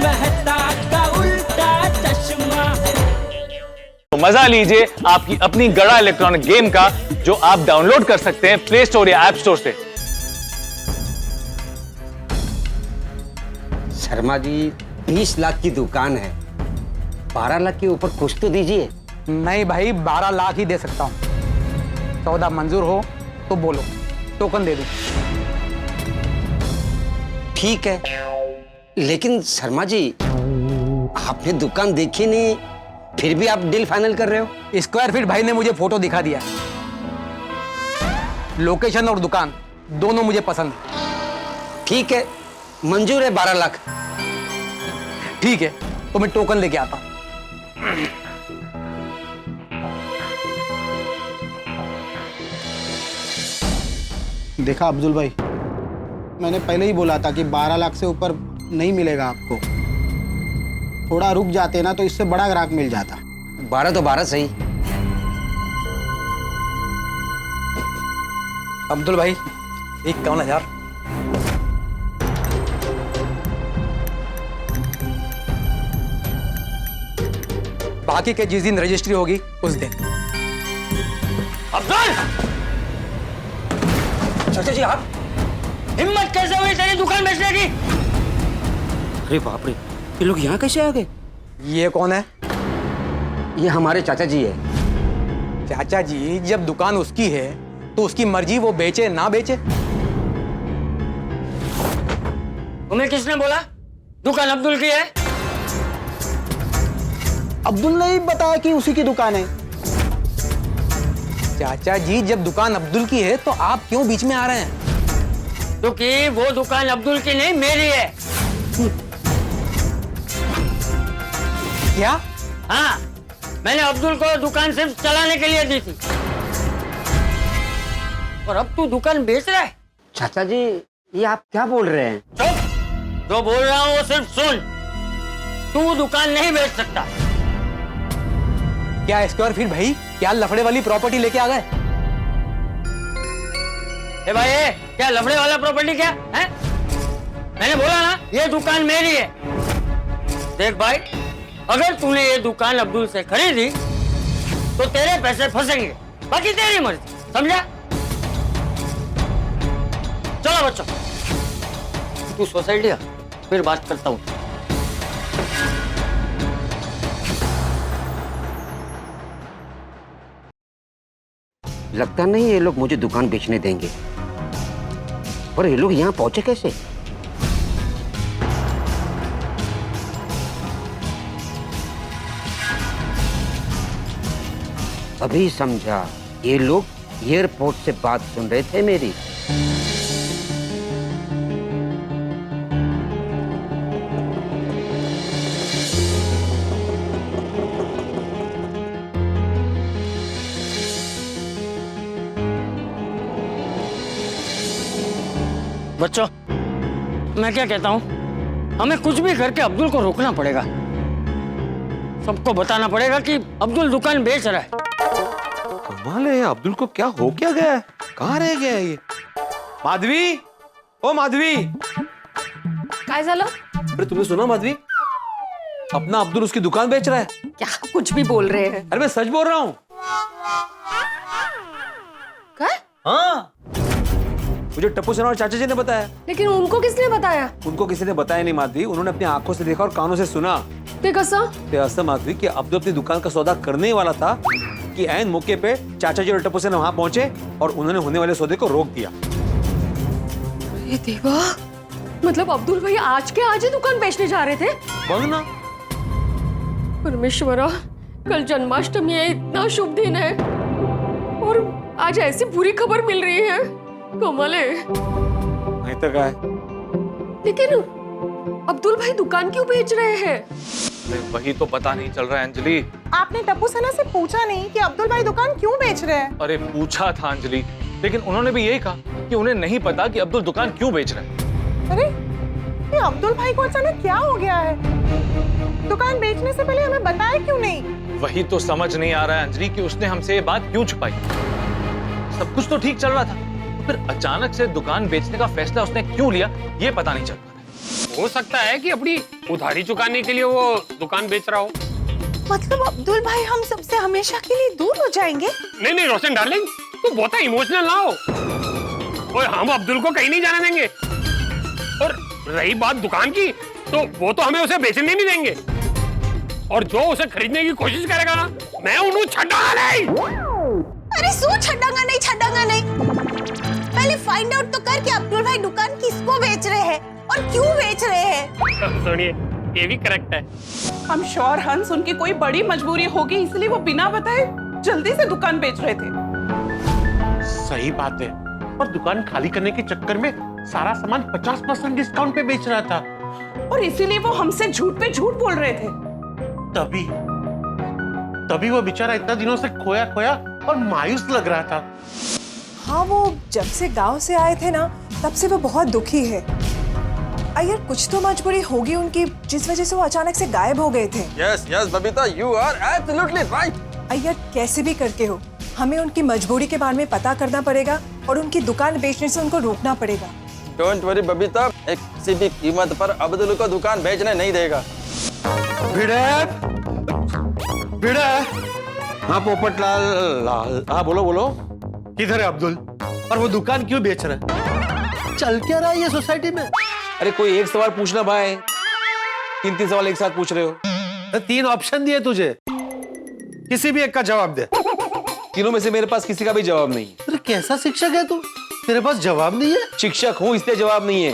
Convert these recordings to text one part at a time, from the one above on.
मेहता का उल्टा चश्मा। तो मजा लीजिए आपकी अपनी गड़ा इलेक्ट्रॉनिक गेम का, जो आप डाउनलोड कर सकते हैं प्ले स्टोर या ऐप स्टोर से। शर्मा जी 20 लाख की दुकान है, 12 लाख के ऊपर कुछ तो दीजिए। नहीं भाई, 12 लाख ही दे सकता हूँ। सौदा मंजूर हो तो बोलो, टोकन दे दूं। ठीक है, लेकिन शर्मा जी आपने दुकान देखी नहीं, फिर भी आप डील फाइनल कर रहे हो? स्क्वायर फीट भाई ने मुझे फोटो दिखा दिया है, लोकेशन और दुकान दोनों मुझे पसंद है। ठीक है, मंजूर है 12 लाख। ठीक है, तो मैं टोकन लेके आता हूँ। देखा अब्दुल भाई, मैंने पहले ही बोला था कि 12 लाख से ऊपर नहीं मिलेगा आपको। थोड़ा रुक जाते ना तो इससे बड़ा ग्राहक मिल जाता। 12 तो 12 सही। अब्दुल भाई 51,000। बाकी के जिस दिन रजिस्ट्री होगी उस दिन। अब्दुल! चाचा जी, आप हिम्मत कैसे हुई तेरी दुकान बेचने की? अरे बाप रे, ये लोग यहाँ कैसे आ गए? ये कौन है? ये हमारे चाचा जी है। चाचा जी, जब दुकान उसकी है तो उसकी मर्जी, वो बेचे ना बेचे। तुम्हें किसने बोला दुकान अब्दुल की है? अब्दुल ने ही बताया कि उसी की दुकान है। चाचा जी, जब दुकान अब्दुल की है तो आप क्यों बीच में आ रहे हैं? क्योंकि वो दुकान अब्दुल की नहीं, मेरी है। क्या? हाँ, मैंने अब्दुल को दुकान सिर्फ चलाने के लिए दी थी, और अब तू दुकान बेच रहा है। चाचा जी, ये आप क्या बोल रहे हैं? चुप! जो बोल रहा हूँ वो सिर्फ सुन। तू दुकान नहीं बेच सकता। क्या स्क्वायर फीट भाई, क्या लफड़े वाली प्रॉपर्टी लेके आ गए? ए भाई, क्या लफड़े वाला प्रॉपर्टी क्या है? मैंने बोला ना, ये दुकान मेरी है। देख भाई, अगर तूने ये दुकान अब्दुल से खरीदी तो तेरे पैसे फंसेंगे, बाकी तेरी मर्जी, समझा? चलो बच्चों, तू सोसाइटी आ, फिर बात करता हूँ। लगता नहीं ये लोग मुझे दुकान बेचने देंगे। पर ये लोग यहाँ पहुंचे कैसे? अभी समझा, ये लोग एयरपोर्ट से बात सुन रहे थे मेरी। बच्चों, मैं क्या कहता हूँ, हमें कुछ भी करके अब्दुल को रोकना पड़ेगा। सबको बताना पड़ेगा कि अब्दुल दुकान बेच रहा है। कमाल है, अब्दुल को क्या हो क्या गया है? कहाँ रह गया है ये? माधवी, ओ माधवी! काय झालं? अरे तुमने सुना माधवी? अपना अब्दुल उसकी दुकान बेच रहा है। क्या कुछ भी बोल रहे हैं? अरे मैं सच बोल रहा हूँ। क्या? हाँ, मुझे टप्पू सेना और चाचा जी ने बताया। लेकिन उनको किसने बताया? उनको किसी ने बताया नहीं माधवी, उन्होंने अपनी आंखों से देखा और कानों से सुना। ते कसं? ते असं माधवी कि अब्दुल अपनी दुकान का सौदा करने ही वाला था कि ऐन मौके पे चाचा जी और टप्पू सेना वहां पहुंचे और उन्होंने होने वाले सौदे को रोक दिया। ये देवा, मतलब अब्दुल भाई आज के आज ही दुकान बेचने जा रहे थे? बंद ना। परमेश्वरा, कल जन्माष्टमी है, इतना शुभ दिन है, और आज ऐसी बुरी खबर मिल रही है। कमाल है। नहीं तो क्या है? लेकिन अब्दुल भाई दुकान क्यों बेच रहे हैं? वही तो पता नहीं चल रहा है अंजलि। आपने टप्पू सेना से पूछा नहीं कि अब्दुल भाई दुकान क्यों बेच रहे हैं? अरे पूछा था अंजलि, लेकिन उन्होंने भी यही कहा कि उन्हें नहीं पता कि अब्दुल दुकान क्यों बेच रहा है। अरे, ये अब्दुल भाई को अचानक क्या हो गया है? दुकान बेचने से पहले हमें बताया क्यों नहीं? वही तो समझ नहीं आ रहा है अंजलि कि उसने हमसे ये बात क्यों छुपाई। सब कुछ तो ठीक चल रहा था, तो फिर अचानक से दुकान बेचने का फैसला उसने क्यों लिया, ये पता नहीं चल पा रहा। हो सकता है कि अपनी उधारी चुकाने के लिए वो दुकान बेच रहा हो। मतलब अब्दुल भाई हम सबसे हमेशा के लिए दूर हो जाएंगे? नहीं नहीं रोशन डार्लिंग, तू बहुत इमोशनल ना हो। और हम अब्दुल को कहीं नहीं जाने देंगे। और रही बात दुकान की, तो वो तो हमें उसे बेचने नहीं देंगे। और जो उसे खरीदने की कोशिश करेगा ना, मैं उन्हें छड्डांगा नहीं। अरे सो छड्डांगा नहीं। पहले फाइंड आउट तो कर कि अब्दुल भाई दुकान किसको बेच रहे हैं और क्यों बेच रहे हैं। सुनिए, ये भी करेक्ट है। हम श्योर हंस उनकी कोई बड़ी मजबूरी होगी, इसलिए वो बिना बताए जल्दी से दुकान बेच रहे थे। सही बात है। और दुकान खाली करने के चक्कर में सारा सामान 50% डिस्काउंट पे बेच रहा था। और इसीलिए वो हमसे झूठ पे झूठ बोल रहे थे। तभी वो बेचारा इतना दिनों से खोया और मायूस लग रहा था। हाँ, वो जब से गांव से आए थे ना, तब से वो बहुत दुखी है। अय्यर, कुछ तो मजबूरी होगी उनकी, जिस वजह से वो अचानक से गायब हो गए थे। Yes Babita, you are absolutely right. Iyer, कैसे भी करके हो, हमें उनकी मजबूरी के बारे में पता करना पड़ेगा और उनकी दुकान बेचने से उनको रोकना पड़ेगा। डोंट वरी बबीता, एक किसी भी कीमत पर अब्दुल को दुकान बेचने नहीं देगा। भिड़े। हाँ पोपटलाल लाल, हाँ बोलो। किधर है अब्दुल? और वो दुकान क्यों बेच रहा है? चल क्या रहा है ये सोसाइटी में? अरे कोई एक सवाल पूछना भाई, तीन सवाल एक साथ पूछ रहे हो। तो 3 ऑप्शन दिए तुझे, किसी भी एक का जवाब दे। तीनों में से मेरे पास किसी का भी जवाब नहीं है। अरे कैसा शिक्षक है तू, तेरे पास जवाब नहीं है? शिक्षक हूं इसलिए जवाब नहीं है,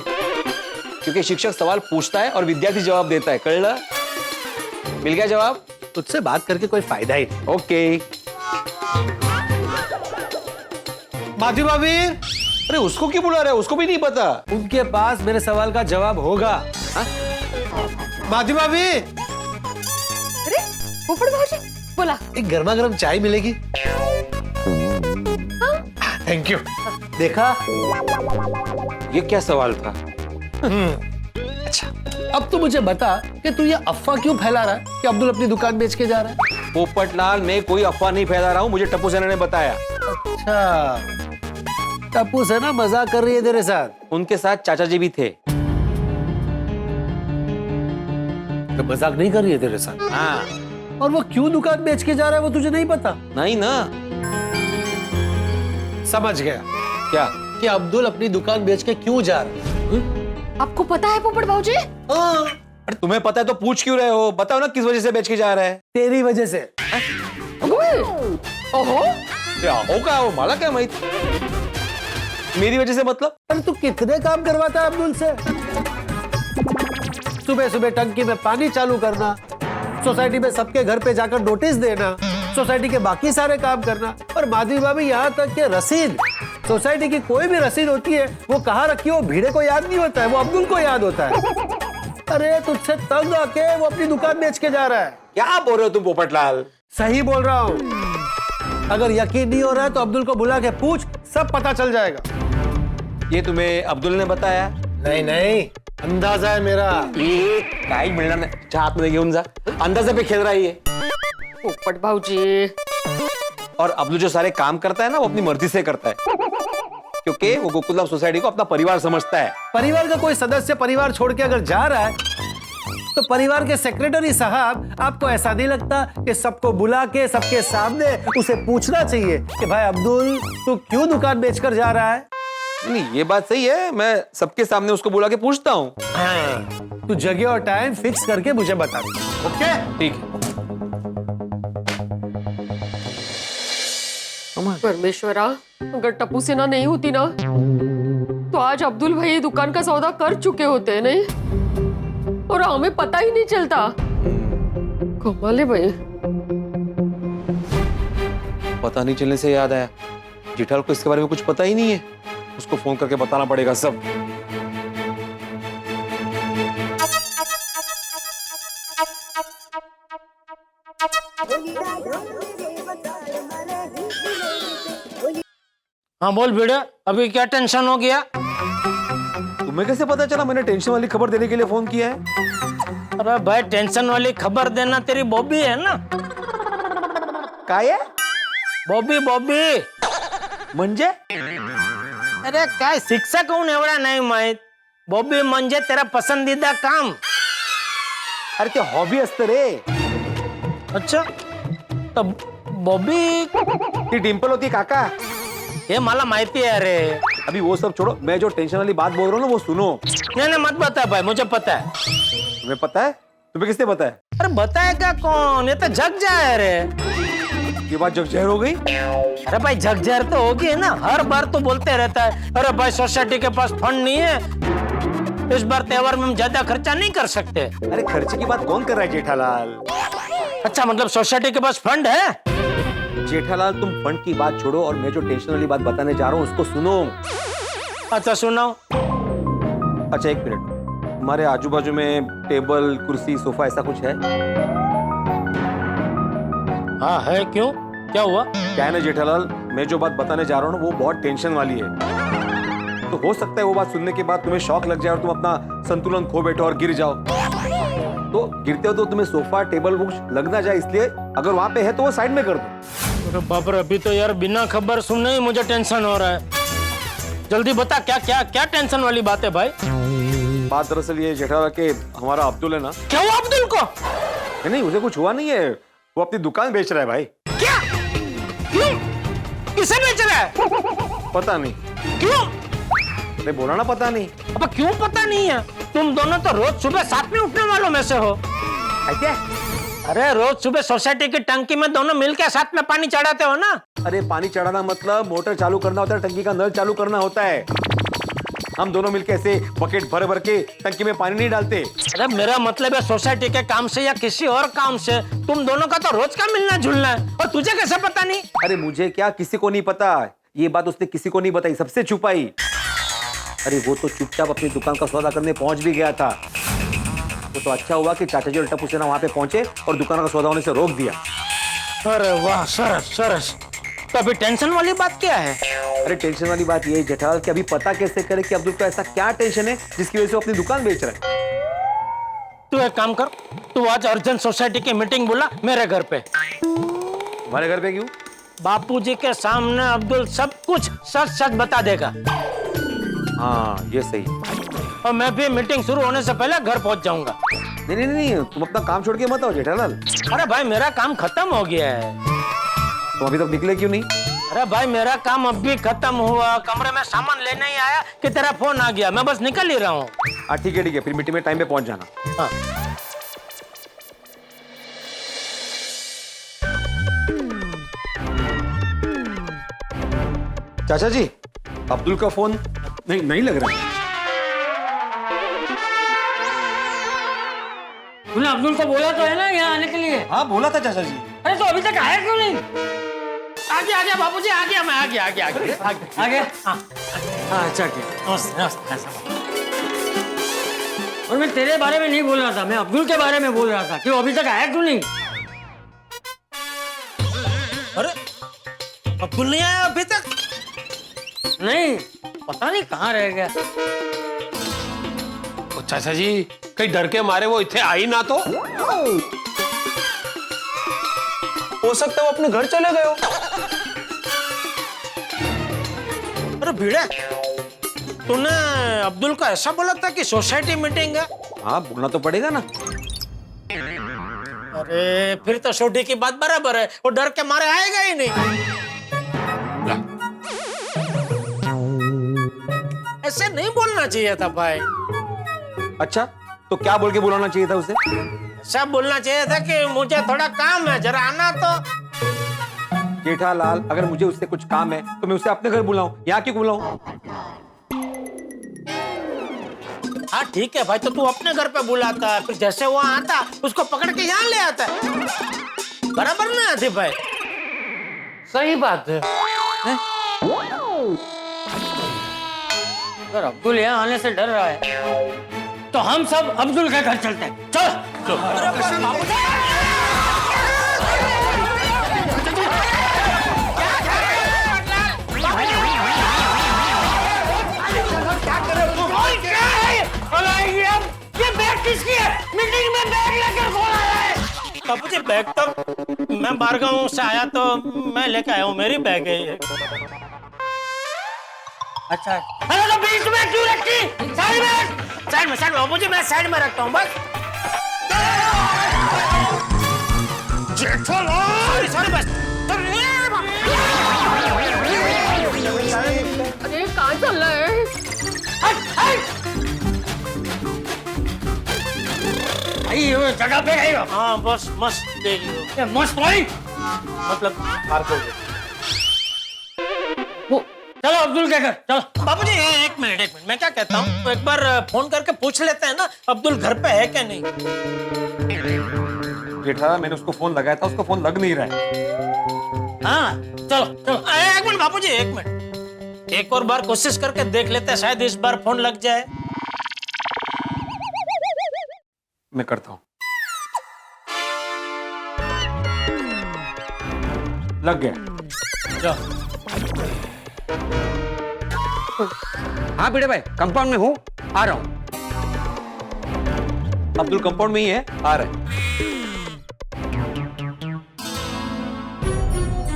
क्योंकि शिक्षक सवाल पूछता है और विद्यार्थी जवाब देता है। कल मिल गया जवाब? तुझसे बात करके कोई फायदा ही नहीं। ओके। माधवी भाभी, अरे उसको क्यों बुला रहे हो? उसको भी नहीं पता। उनके पास मेरे सवाल का जवाब होगा। माधवी भाभी, अरे पोपट भाजी, बोला। एक गर्मा गर्म चाय मिलेगी? Thank you. देखा, ये क्या सवाल था? अच्छा, अब तू मुझे बता कि तू ये अफवाह क्यों फैला रहा है कि अब्दुल अपनी दुकान बेच के जा रहा है? पोपटलाल, मैं कोई अफवाह नहीं फैला रहा हूँ, मुझे टप्पू सेना ने बताया। अच्छा, टप्पू सेना मजाक कर रही है तेरे साथ? उनके साथ चाचा जी भी थे। तो मजाक नहीं कर रही है तेरे साथ? हाँ। और वो क्यों दुकान बेच के जा रहा है वो तुझे नहीं पता? नहीं ना। समझ गया। क्या? कि अब्दुल अपनी दुकान बेच के क्यों जा रहा है? आपको पता है पोपट भाजी? अरे तुम्हें पता है तो पूछ क्यों रहे हो? बताओ ना किस वजह से बेच के जा रहा है। तेरी वजह से। ओहो, क्या होगा वो माला क्या माहित? मेरी वजह से मतलब? अरे तू कितने काम करवाता है अब्दुल से? सुबह सुबह टंकी में पानी चालू करना, सोसाइटी में सबके घर पे जाकर नोटिस देना, सोसाइटी के बाकी सारे काम करना। और माधवी भाभी, यहाँ तक कि रसीद, सोसाइटी की कोई भी रसीद होती है वो कहाँ रखी है वो भीड़े को याद नहीं होता है, वो अब्दुल को याद होता है। अरे तुझसे तंग आके वो अपनी दुकान बेच के जा रहा है। क्या बोल रहे हो तुम पोपटलाल? सही बोल रहा हूँ। अगर यकीन नहीं हो रहा है तो अब्दुल को बुला के पूछ, सब पता चल जाएगा। ये तुम्हें अब्दुल ने बताया? नहीं, अंदाजा है मेरा। काय मिळणार नाही, चहा आतमध्ये घेऊन जा। अंदाजा पे खेल रहा है ये। पोपट भाजी। और अब्दुल जो सारे काम करता है ना, वो अपनी मर्जी से करता है, क्योंकि वो गोकुलधाम सोसाइटी को अपना परिवार समझता है। परिवार का कोई सदस्य परिवार छोड़ के अगर जा रहा है तो परिवार के सेक्रेटरी साहब, आपको ऐसा नहीं लगता कि सबको बुला के सबके सामने उसे पूछना चाहिए कि भाई अब्दुल, तू क्यों दुकान बेचकर जा रहा है? नहीं, ये बात सही है, मैं सबके सामने उसको बुला के पूछता हूँ। हाँ, तू जगह और टाइम फिक्स करके मुझे बता दे। ओके, ठीक है। परमेश्वरा, अगर टप्पू सेना नहीं होती ना, तो आज अब्दुल भाई दुकान का सौदा कर चुके होते, नहीं? और हमें पता ही नहीं चलता। कमाल है भाई। पता नहीं चलने से याद आया, जेठालाल को इसके बारे में कुछ पता ही नहीं है, उसको फोन करके बताना पड़ेगा सब। हाँ बोल बेटा, अभी क्या टेंशन हो गया? तुम्हें कैसे पता चला मैंने टेंशन वाली खबर देने के लिए फोन किया है? अरे भाई, टेंशन वाली खबर देना तेरी बॉबी है ना? काय है? बॉबी म्हणजे? अरे काय शिक्षक हूँ एवढा नाही माहित? बॉबी म्हणजे तेरा पसंदीदा काम. अरे ते हॉबी असतं रे. अच्छा, तर बॉबी ती डिम्पल होती काका. हे मला माहिती है रे. अभी वो सब छोड़ो, मैं जो टेंशन वाली बात बोल रहा हूँ ना वो सुनो. नहीं नहीं मत बता भाई, मुझे पता है. तुम्हें पता है? तुम्हें किसने पता है? अरे बताएगा कौन, ये तो जग जाए रे. ये बात जग जहर हो गई. अरे भाई झकझर तो होगी ना, हर बार तो बोलते रहता है अरे भाई सोसाइटी के पास फंड नहीं है, इस बार त्योहार में हम ज्यादा खर्चा नहीं कर सकते. अरे खर्चे की बात कौन कर रहा है जेठालाल? अच्छा मतलब सोसाइटी के पास फंड है. जेठालाल तुम फंड की बात छोड़ो और मैं जो टेंशन वाली बात बताने जा रहा हूँ उसको सुनो. अच्छा सुनाओ. अच्छा एक मिनट, हमारे आजू बाजू में टेबल कुर्सी सोफा ऐसा कुछ है? हाँ है. क्यों, क्या हुआ? क्या है ना जेठालाल, मैं जो बात बताने जा रहा हूँ ना वो बहुत टेंशन वाली है. तो हो सकता है वो बात सुनने के बाद तुम्हें शॉक लग जाए और तुम अपना संतुलन खो बैठो और गिर जाओ. तो गिरते हो तो तुम्हें सोफा टेबल कुछ लग ना जाए, इसलिए अगर वहां पे है तो वो साइड में कर दो. अरे बाप रे, अभी तो यार बिना खबर सुने ही मुझे टेंशन हो रहा है. जल्दी बता क्या क्या क्या टेंशन वाली बात है भाई. बात दरअसल ये जेठालाल के हमारा अब्दुल है ना. क्या हुआ अब्दुल को? नहीं उसे कुछ हुआ नहीं है, वो अपनी दुकान बेच रहा है भाई. क्या? क्यों? किसे बेच रहा है? पता नहीं. क्यों? नहीं बोला ना पता नहीं. अब क्यों पता नहीं है? तुम दोनों तो रोज सुबह साथ में उठने वालों में से हो. क्या? अरे रोज सुबह सोसाइटी की टंकी में दोनों मिलकर साथ में पानी चढ़ाते हो ना. अरे पानी चढ़ाना मतलब मोटर चालू करना होता है, टंकी का नल चालू करना होता है. हम दोनों मिलकर ऐसे बकेट भर भर के टंकी में पानी नहीं डालते. अरे मेरा मतलब है सोसाइटी के काम से या किसी और काम से तुम दोनों का तो रोज का मिलना जुलना है, और तुझे कैसे पता नहीं? अरे मुझे क्या, किसी को नहीं पता. ये बात उसने किसी को नहीं बताई, सबसे छुपाई. अरे वो तो चुपचाप अपनी दुकान का सौदा करने पहुंच भी गया था. वो तो अच्छा हुआ कि चाचा जी और टप्पू सेना वहां पे पहुंचे और दुकान का सौदा होने से रोक दिया. अरे वाह, सरस सरस. तो अभी टेंशन वाली बात क्या है? अरे टेंशन वाली बात ये जेठालाल कि अभी पता कैसे करे कि अब्दुल को ऐसा क्या टेंशन है जिसकी वजह से वो अपनी दुकान बेच रहा है. तू एक काम कर, तू आज अर्जेंट सोसाइटी की मीटिंग बुला मेरे घर पे. हमारे घर पे क्यों? बापूजी के सामने अब्दुल सब कुछ सच सच बता देगा. हाँ ये सही. और मैं भी मीटिंग शुरू होने से पहले घर पहुंच जाऊंगा. नहीं नहीं नहीं, तुम अपना काम छोड़ के मत आओ जेठालाल. अरे भाई मेरा काम खत्म हो गया है. तुम अभी तक निकले क्यों नहीं? अरे भाई मेरा काम अब भी खत्म हुआ, कमरे में सामान लेने ही आया कि तेरा फोन आ गया, मैं बस निकल ही रहा हूँ. हाँ ठीक है, फिर मीटिंग में टाइम पे पहुंच जाना. हाँ. चाचा जी अब्दुल का फोन नहीं लग रहा है. तूने अब्दुल को बोला तो है ना यहाँ आने के लिए? हाँ बोला था चाचा जी. अरे तो अभी तक आया क्यों नहीं? आ गया बापूजी, आ गया मैं, आ गया. हाँ अच्छा ठीक. और मैं तेरे बारे में नहीं बोल रहा था, मैं अब्दुल के बारे में बोल रहा था कि वो अभी तक आया क्यों नहीं? अरे अब्दुल नहीं आया अभी तक? नहीं, पता नहीं कहाँ रह गया. चाचा जी कहीं डर के मारे वो इतने आई ना तो? हो सकता है वो अपने घर चले गए हो. अरे भिड़े, तूने अब्दुल को ऐसा बोला था कि सोसाइटी मीटिंग है? हाँ बोलना तो पड़ेगा ना. अरे फिर तो छोटी की बात बराबर है, वो डर के मारे आएगा ही नहीं. ऐसे नहीं बोलना चाहिए था भाई. अच्छा तो क्या बोल के बुलाना चाहिए था उसे? सब बोलना चाहिए था कि मुझे थोड़ा काम है, जरा आना तो. जेठालाल अगर मुझे उससे कुछ काम है तो मैं उसे अपने घर बुलाऊं, यहाँ क्यों बुलाऊं? हाँ ठीक है भाई, तो तू अपने घर पे बुलाता, फिर जैसे वो आता उसको पकड़ के यहाँ ले आता. बराबर ना आती भाई? सही बात है. अगर अब्दुल यहाँ आने से डर रहा है तो हम सब अब्दुल के घर चलते हैं. चलो. ये बैग किसकी है? मीटिंग में बैग लेकर कौन आया है? बाबूजी बैग तो मैं बाहरगांव से आया तो मैं लेकर आया हूँ, मेरी बैग है ये. अच्छा अरे तो बीच में क्यों रखी? साइड में बाबूजी, मैं साइड में रखता हूँ बस। जेठालाल सॉरी बस। अरे कहाँ चल रहा है? आई वो जगह पे आई हो। हाँ बस मस्त देखियो। मस्त भाई, मतलब पार्क हो गया। चलो अब्दुल के घर चलो। बाबूजी एक मिनट मैं क्या कहता हूँ, तो एक बार फोन करके पूछ लेते हैं ना अब्दुल घर पे है क्या नहीं। जेठा, मैंने उसको फोन लगाया था, उसको फोन लग नहीं रहा है। हाँ चलो चलो। एक मिनट बाबूजी, एक मिनट, एक और बार कोशिश करके देख लेते हैं, शायद इस बार फोन लग जाए। मैं करता हूँ। लग गया। जाओ। हाँ भिड़े भाई, कंपाउंड में हूँ, आ रहा हूँ। अब्दुल कंपाउंड में ही है, आ रहा है।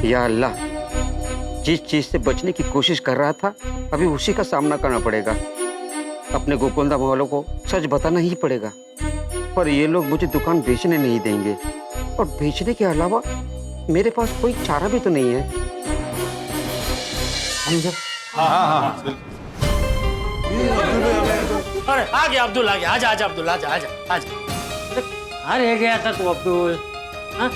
या अल्लाह, जिस चीज से बचने की कोशिश कर रहा था अभी उसी का सामना करना पड़ेगा। अपने गोकुलधाम वालों को सच बताना ही पड़ेगा, पर ये लोग मुझे दुकान बेचने नहीं देंगे, और बेचने के अलावा मेरे पास कोई चारा भी तो नहीं है। अरे आ गया अब्दुल, आ गया। आजा आजा अब्दुल, आजा आजा आजा। कहाँ रह गया था तू अब्दुल? हाँ?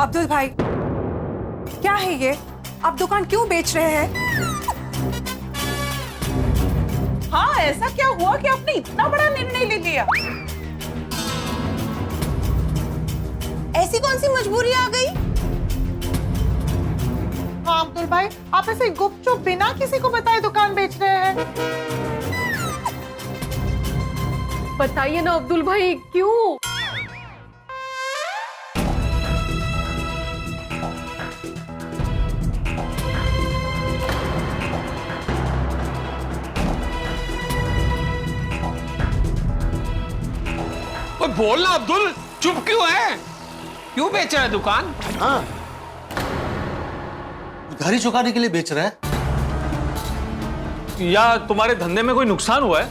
अब्दुल भाई, क्या है ये? आप दुकान क्यों बेच रहे हैं? हाँ, ऐसा क्या हुआ कि आपने इतना बड़ा निर्णय ले लिया? ऐसी कौन सी मजबूरी आ गई? हाँ अब्दुल भाई, आप ऐसे गुपचुप बिना किसी को बताए दुकान बेच रहे हैं? बताइए ना अब्दुल भाई, क्यों? बोलना अब्दुल, चुप क्यों है? क्यों बेच रहा है दुकान? हाँ, घर ही चुकाने के लिए बेच रहा है। या तुम्हारे धंधे में कोई नुकसान हुआ है?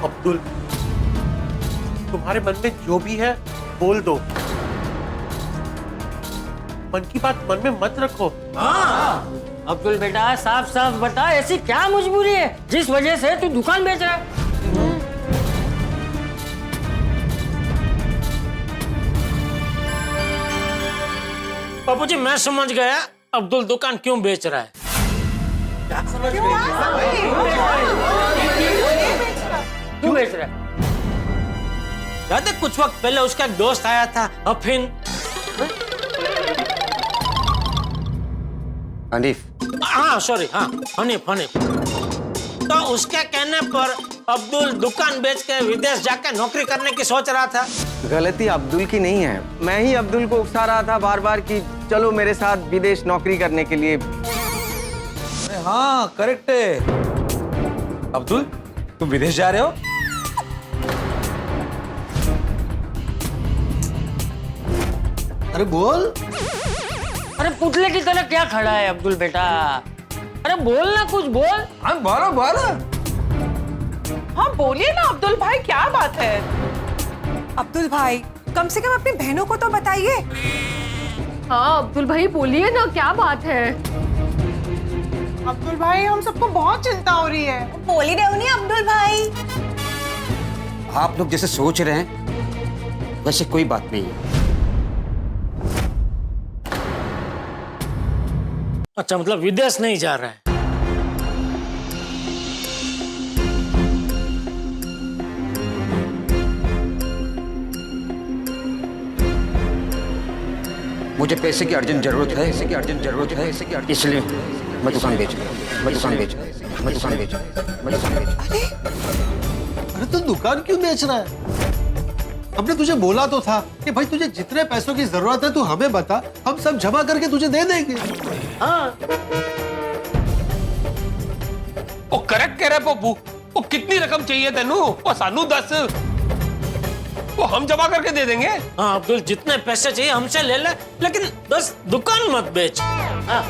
अब्दुल, तुम्हारे मन में जो भी है बोल दो, मन की बात मन में मत रखो। हाँ अब्दुल बेटा, साफ साफ बता, ऐसी क्या मजबूरी है जिस वजह से तू दुकान बेच रहा है? बाबूजी मैं समझ गया अब्दुल दुकान क्यों बेच रहा है। क्यों बेच रहा है? याद है कुछ वक्त पहले उसका एक दोस्त आया था, अफीन। हनीफ। हाँ सॉरी, हाँ हनीफ। तो उसके कहने पर अब्दुल दुकान बेच के विदेश जाकर नौकरी करने की सोच रहा था। गलती अब्दुल की नहीं है, मैं ही अब्दुल को उकसा रहा था बार बार कि चलो मेरे साथ विदेश नौकरी करने के लिए। अरे हाँ करेक्ट है। अब्दुल, तुम विदेश जा रहे हो? अरे बोल। अरे पुतले की तरह क्या खड़ा है अब्दुल बेटा? अरे बोल ना, कुछ बोल। हाँ बोलो। हाँ बोलिए ना अब्दुल भाई, क्या बात है? अब्दुल भाई, कम से कम अपनी बहनों को तो बताइए। हाँ अब्दुल भाई बोलिए ना, क्या बात है? अब्दुल भाई, हम सबको बहुत चिंता हो रही है। बोल ही रहे नहीं अब्दुल भाई। आप लोग जैसे सोच रहे हैं वैसे कोई बात नहीं है। अच्छा, मतलब विदेश नहीं जा रहा है। मुझे पैसे की अर्जेंट जरूरत है, इसलिए मैं दुकान बेच अरे तू दुकान क्यों बेच रहा है? हमने तुझे बोला तो था कि भाई तुझे जितने पैसों की जरूरत है तू हमें बता, हम सब जमा करके तुझे दे देंगे। हाँ वो करेक्ट कह रहा है पप्पू। वो कितनी रकम चाहिए तेनू? वो सानू दस। वो हम जमा करके दे देंगे। हाँ अब्दुल, जितने पैसे चाहिए हमसे ले ले, लेकिन बस दुकान मत बेच। हाँ।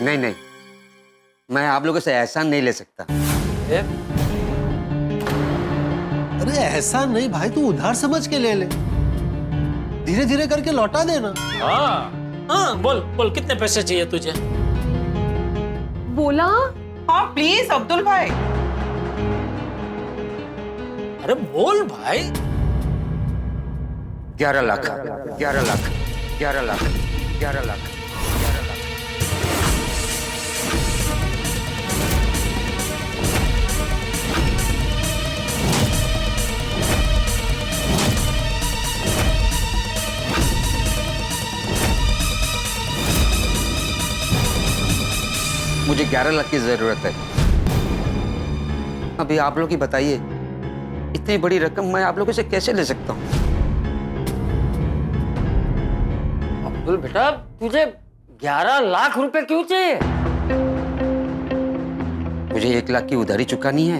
नहीं नहीं, मैं आप लोगों से एहसान नहीं ले सकता। अरे ऐसा नहीं भाई, तू उधार समझ के ले ले, धीरे धीरे करके लौटा देना। हाँ बोल बोल, कितने पैसे चाहिए तुझे? बोला हाँ प्लीज अब्दुल भाई। अरे बोल भाई। 11 लाख, 11 लाख, 11 लाख, 11 लाख। मुझे 11 लाख की जरूरत है। अभी आप लोग ही बताइए, इतनी बड़ी रकम मैं आप लोगों से कैसे ले सकता हूँ? अब्दुल बेटा, तुझे 11 लाख रुपए क्यों चाहिए? मुझे 1 लाख की उधारी चुकानी है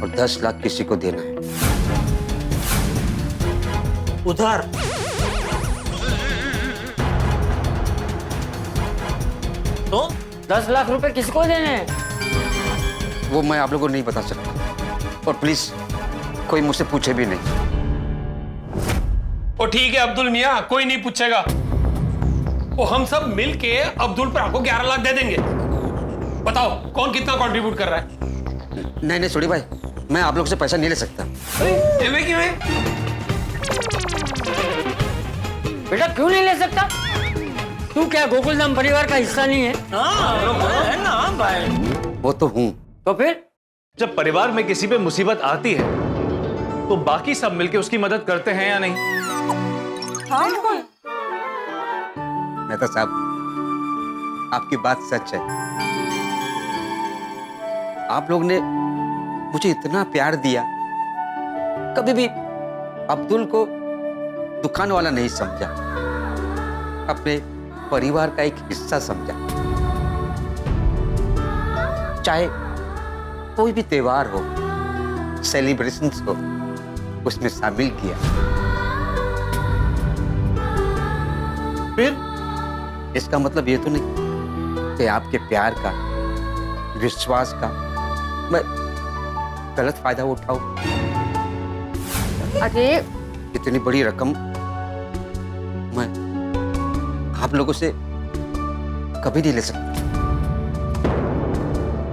और 10 लाख किसी को देना है। उधार? तो 10 लाख रुपए किसको देने हैं? वो मैं आप लोगों को नहीं बता सकता, और प्लीज कोई मुझसे पूछे भी नहीं। ओ ठीक है अब्दुल मियाँ, कोई नहीं पूछेगा। वो हम सब मिल के अब्दुल पर आपको 11 लाख दे देंगे। बताओ कौन कितना कंट्रीब्यूट कर रहा है? नहीं नहीं छोड़ी भाई, मैं आप लोग से पैसा नहीं ले सकता। बेटा क्यों नहीं ले सकता? तू क्या गोकुलधाम परिवार का हिस्सा नहीं है? है ना भाई। वो तो हूँ। तो फिर जब परिवार में किसी पे मुसीबत आती है तो बाकी सब मिलके उसकी मदद करते हैं या नहीं? हाँ मेहता साहब, आपकी बात सच है। आप लोग ने मुझे इतना प्यार दिया, कभी भी अब्दुल को दुकान वाला नहीं समझा, अपने परिवार का एक हिस्सा समझा। चाहे कोई भी त्योहार हो, सेलिब्रेशंस हो, उसमें शामिल किया। फिर इसका मतलब ये तो नहीं कि आपके प्यार का, विश्वास का मैं गलत फायदा उठाऊं। अरे इतनी बड़ी रकम मैं आप लोगों से कभी नहीं ले सकता।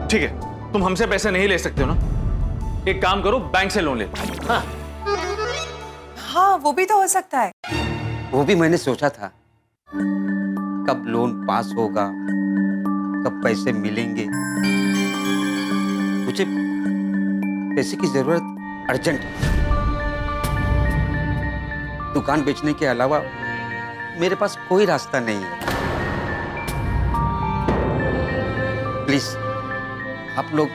ठीक है, तुम हमसे पैसे नहीं ले सकते हो ना? एक काम करो, बैंक से लोन ले लो। हाँ वो भी तो हो सकता है। वो भी मैंने सोचा था, कब लोन पास होगा, कब पैसे मिलेंगे। मुझे पैसे की जरूरत अर्जेंट है। दुकान बेचने के अलावा मेरे पास कोई रास्ता नहीं है। प्लीज आप लोग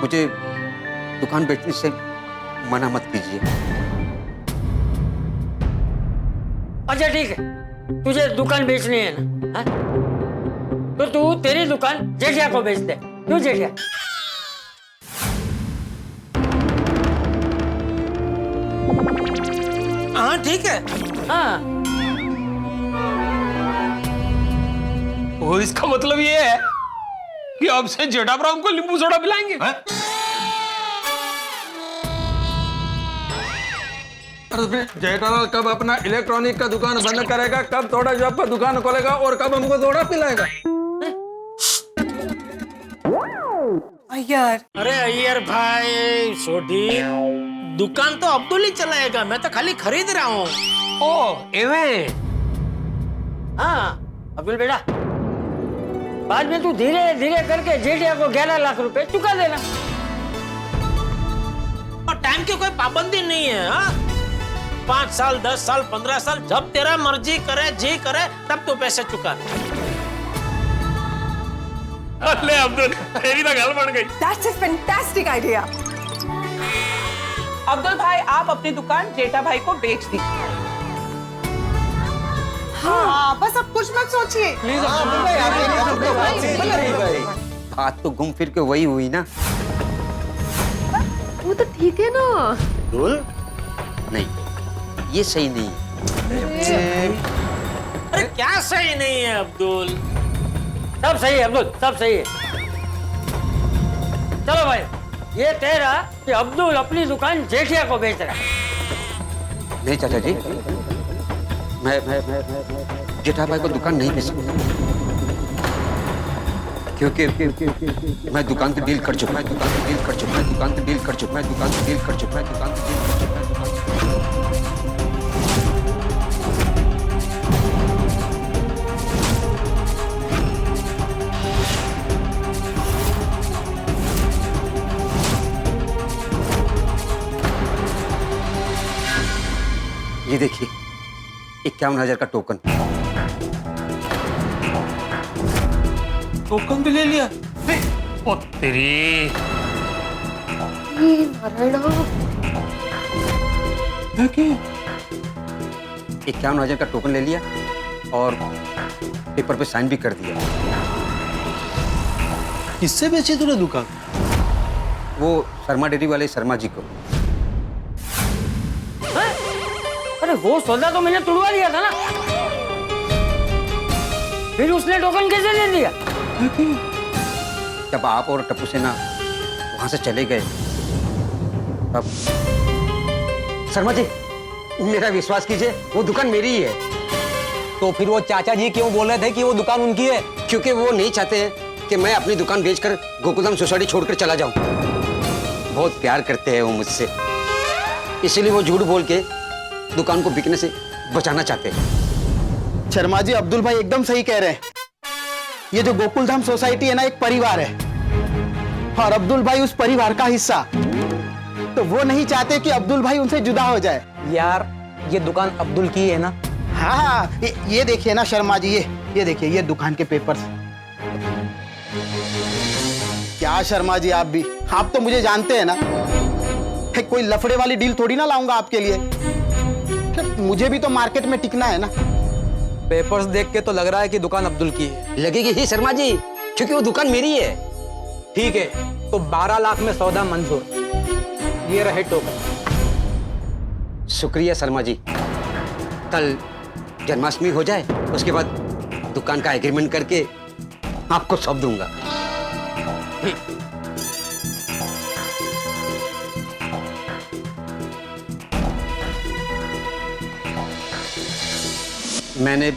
मुझे दुकान बेचने से मना मत कीजिए। अच्छा ठीक है, तुझे दुकान बेचनी है ना? तो तू तेरी दुकान जेठिया को बेच दे। क्यों जेठिया? हाँ ठीक है। हाँ, वो इसका मतलब ये है कि अब से जेठाभरा हमको नींबू सोडा पिलाएंगे। जेठालाल कब अपना इलेक्ट्रॉनिक का दुकान बंद करेगा, कब थोड़ा जॉब पर दुकान खोलेगा और कब हमको थोड़ा पिलाएगा? अय्यर। अरे अय्यर भाई, छोटी दुकान तो अब्दुल ही चलाएगा, मैं तो खाली खरीद रहा हूँ। ओ एवे। हाँ अब्दुल बेटा, बाद में तू धीरे धीरे करके जेठिया को 11 लाख रुपए चुका देना। और टाइम की कोई पाबंदी नहीं है। हाँ 5 साल, 10 साल, 15 साल, जब तेरा मर्जी करे, जी करे, तब तू पैसे चुका। अरे अब्दुल, तेरी तो गल बन गई। That's a fantastic idea. Abdul भाई आप अपनी दुकान जेठा भाई को बेच दी। हाँ बस अब कुछ मत सोचिए। बात तो घूम फिर के वही हुई ना। तो ठीक है ना। अब्दुल नहीं, ये सही नहीं है। अरे क्या सही नहीं है अब्दुल? सब सही है अब्दुल, सब सही है। चलो भाई, ये कह रहा कि अब्दुल अपनी दुकान जेठिया को बेच रहा है। नहीं चाचा जी, मैं जेठा भाई को दुकान नहीं बेच सकता, क्योंकि मैं दुकान की डील कर चुका, मैं दुकान की डील कर चुका, मैं दुकान की डील कर चुका, मैं दुकान की डील कर चुका, मैं दुकान की डील कर चुका, मैं दुकान ये देखिए 51,000 का टोकन। टोकन भी ले लिया? ओ तेरी। नारायणा, 51,000 का टोकन ले लिया और पेपर पे साइन भी कर दिया। किससे बेची तूने दुकान? वो शर्मा डेयरी वाले शर्मा जी को। अरे वो सौदा तो मैंने तुड़वा दिया था ना, फिर उसने टोकन कैसे दे दिया? जब आप और टप्पू सेना वहां से चले गए तब। शर्मा जी, मेरा विश्वास कीजिए, वो दुकान मेरी ही है। तो फिर वो चाचा जी क्यों बोल रहे थे कि वो दुकान उनकी है? क्योंकि वो नहीं चाहते हैं कि मैं अपनी दुकान बेचकर गोकुलधाम सोसाइटी छोड़कर चला जाऊं। बहुत प्यार करते हैं वो मुझसे, इसीलिए वो झूठ बोल के दुकान को बिकने से बचाना चाहते हैं। शर्मा जी, अब्दुल भाई एकदम सही कह रहे हैं। ये जो गोकुलधाम सोसाइटी है ना, एक परिवार है और अब्दुल भाई उस परिवार का हिस्सा। तो वो नहीं चाहते कि अब्दुल भाई उनसे जुदा हो जाए। यार, ये दुकान अब्दुल की है ना? हाँ, ये देखिए ना शर्मा जी, ये देखिए, ये दुकान के पेपर्स। क्या शर्मा जी, आप भी, आप तो मुझे जानते हैं ना, कोई लफड़े वाली डील थोड़ी ना लाऊंगा आपके लिए। मुझे भी तो मार्केट में टिकना है ना। पेपर्स देख के तो लग रहा है कि दुकान अब्दुल की है। लगेगी ही शर्मा जी, क्योंकि वो दुकान मेरी है। ठीक है, तो 12 लाख में सौदा मंजूर। ये रहे टोकन। शुक्रिया शर्मा जी। कल जन्माष्टमी हो जाए, उसके बाद दुकान का एग्रीमेंट करके आपको सौंप दूंगा। मैंने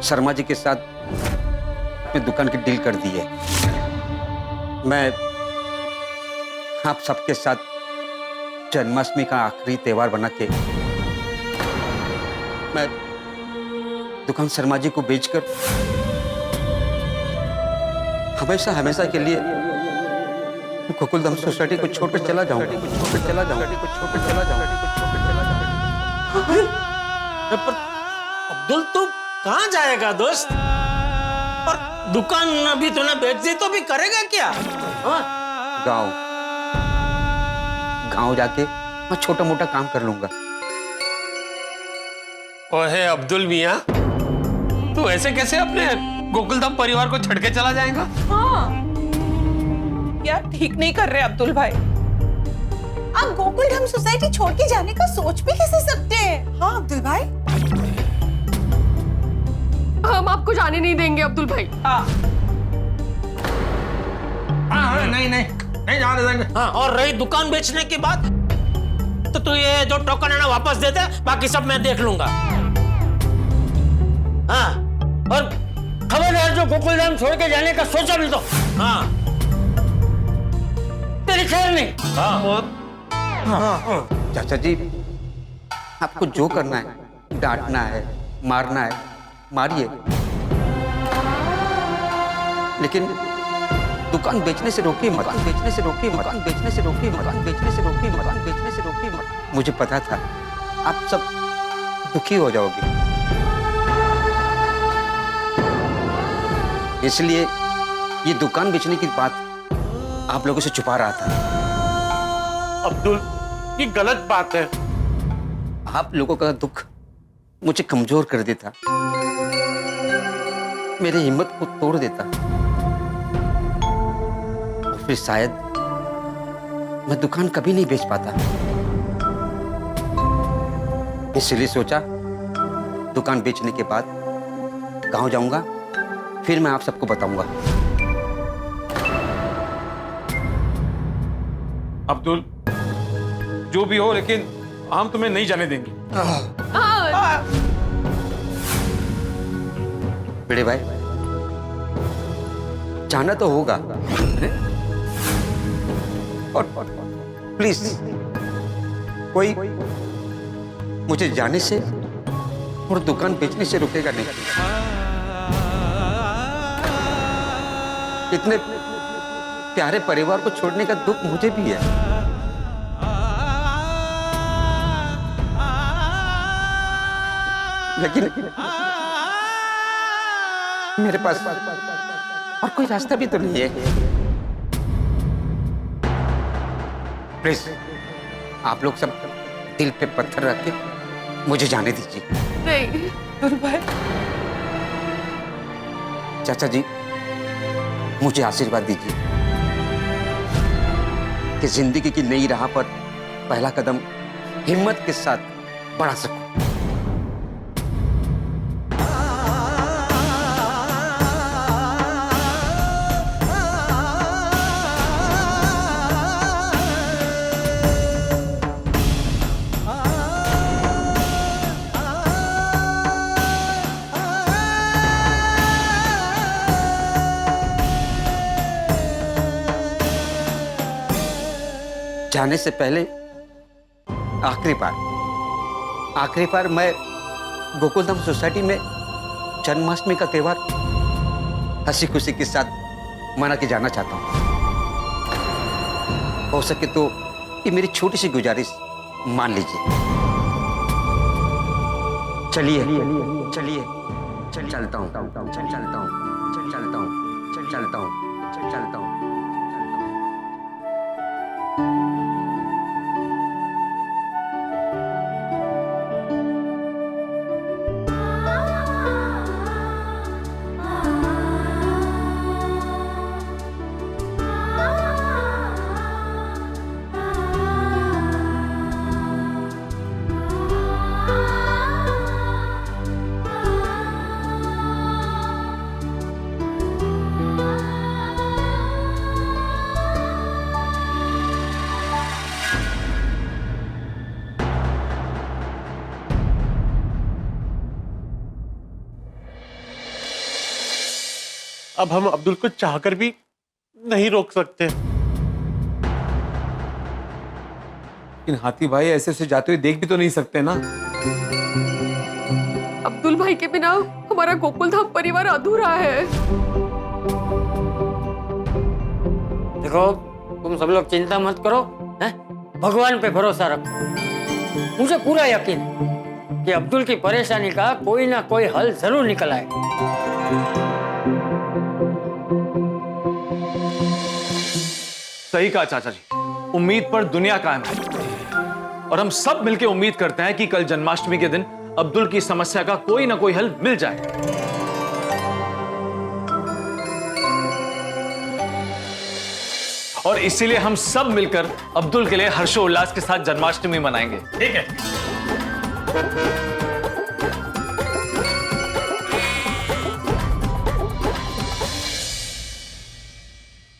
शर्मा जी के साथ अपनी दुकान की डील कर दी है। मैं आप सबके साथ जन्माष्टमी का आखिरी त्योहार बना के मैं दुकान शर्मा जी को बेचकर हमेशा हमेशा के लिए गोकुलधाम सोसाइटी को छोड़कर चला जाऊंगा। अब्दुल, तू कहाँ जाएगा दोस्त? और दुकान अभी तूने बेच दी तो भी करेगा क्या? गांव जाके मैं छोटा मोटा काम कर लूंगा। ओहे अब्दुल मियाँ, तू ऐसे कैसे अपने गोकुलधाम परिवार को छोड़ के चला जाएगा? हाँ, यार ठीक नहीं कर रहे अब्दुल भाई। आप गोकुलधाम सोसाइटी छोड़ के जाने का सोच भी कैसे सकते हैं? हाँ अब्दुल भाई, हम आपको जाने नहीं देंगे अब्दुल भाई। नहीं जाने देंगे। हाँ, और रही दुकान बेचने की बात, तो तू ये जो टोकन है ना वापस दे दे, बाकी सब मैं देख लूंगा। हाँ, और खबरदार जो गोकुलधाम छोड़ के जाने का सोचा भी तो, हाँ, तेरी खैर नहीं। चाचा जी, आपको जो करना है, डांटना है, मारना है, मारिए, लेकिन दुकान बेचने से रोकिए मत। दुकान बेचने से रोकिए मत। दुकान बेचने से रोकिए मत। दुकान बेचने से रोकिए मत। दुकान बेचने से रोकिए मत। मुझे पता था आप सब दुखी हो जाओगे, इसलिए ये दुकान बेचने की बात आप लोगों से छुपा रहा था। अब्दुल, ये गलत बात है। आप लोगों का दुख मुझे कमजोर कर देता, मेरी हिम्मत को तोड़ देता, और फिर शायद मैं दुकान कभी नहीं बेच पाता, इसलिए सोचा दुकान बेचने के बाद गांव जाऊंगा, फिर मैं आप सबको बताऊंगा। अब्दुल, जो भी हो, लेकिन हम तुम्हें नहीं जाने देंगे। बड़े भाई, जाना तो होगा, और प्लीज कोई मुझे जाने से और दुकान बेचने से रुकेगा नहीं। इतने प्यारे परिवार को छोड़ने का दुख मुझे भी है, लेकिन मेरे पास और कोई रास्ता भी तो नहीं है। प्लीज आप लोग सब दिल पे पत्थर रख के मुझे जाने दीजिए। नहीं भाई, चाचा जी, मुझे आशीर्वाद दीजिए कि जिंदगी की नई राह पर पहला कदम हिम्मत के साथ बढ़ा सकूं। जाने से पहले आखिरी बार मैं गोकुलधाम सोसाइटी में जन्माष्टमी का त्योहार हंसी खुशी के साथ मना के जाना चाहता हूं। हो सके तो ये मेरी छोटी सी गुजारिश मान लीजिए। चलिए चलिए चलता हूं, चलता हूं। अब हम अब्दुल को चाहकर भी नहीं रोक सकते। इन हाथी भाई ऐसे से जाते हुए देख भी तो नहीं सकते ना। अब्दुल भाई के बिना हमारा गोकुलधाम परिवार अधूरा है। देखो, तुम सब लोग चिंता मत करो, हैं? भगवान पे भरोसा रखो। मुझे पूरा यकीन है कि अब्दुल की परेशानी का कोई ना कोई हल जरूर निकल आएगा। सही कहा चाचा जी, उम्मीद पर दुनिया कायम है, और हम सब मिलकर उम्मीद करते हैं कि कल जन्माष्टमी के दिन अब्दुल की समस्या का कोई ना कोई हल मिल जाए। और इसीलिए हम सब मिलकर अब्दुल के लिए हर्षोल्लास के साथ जन्माष्टमी मनाएंगे। ठीक है?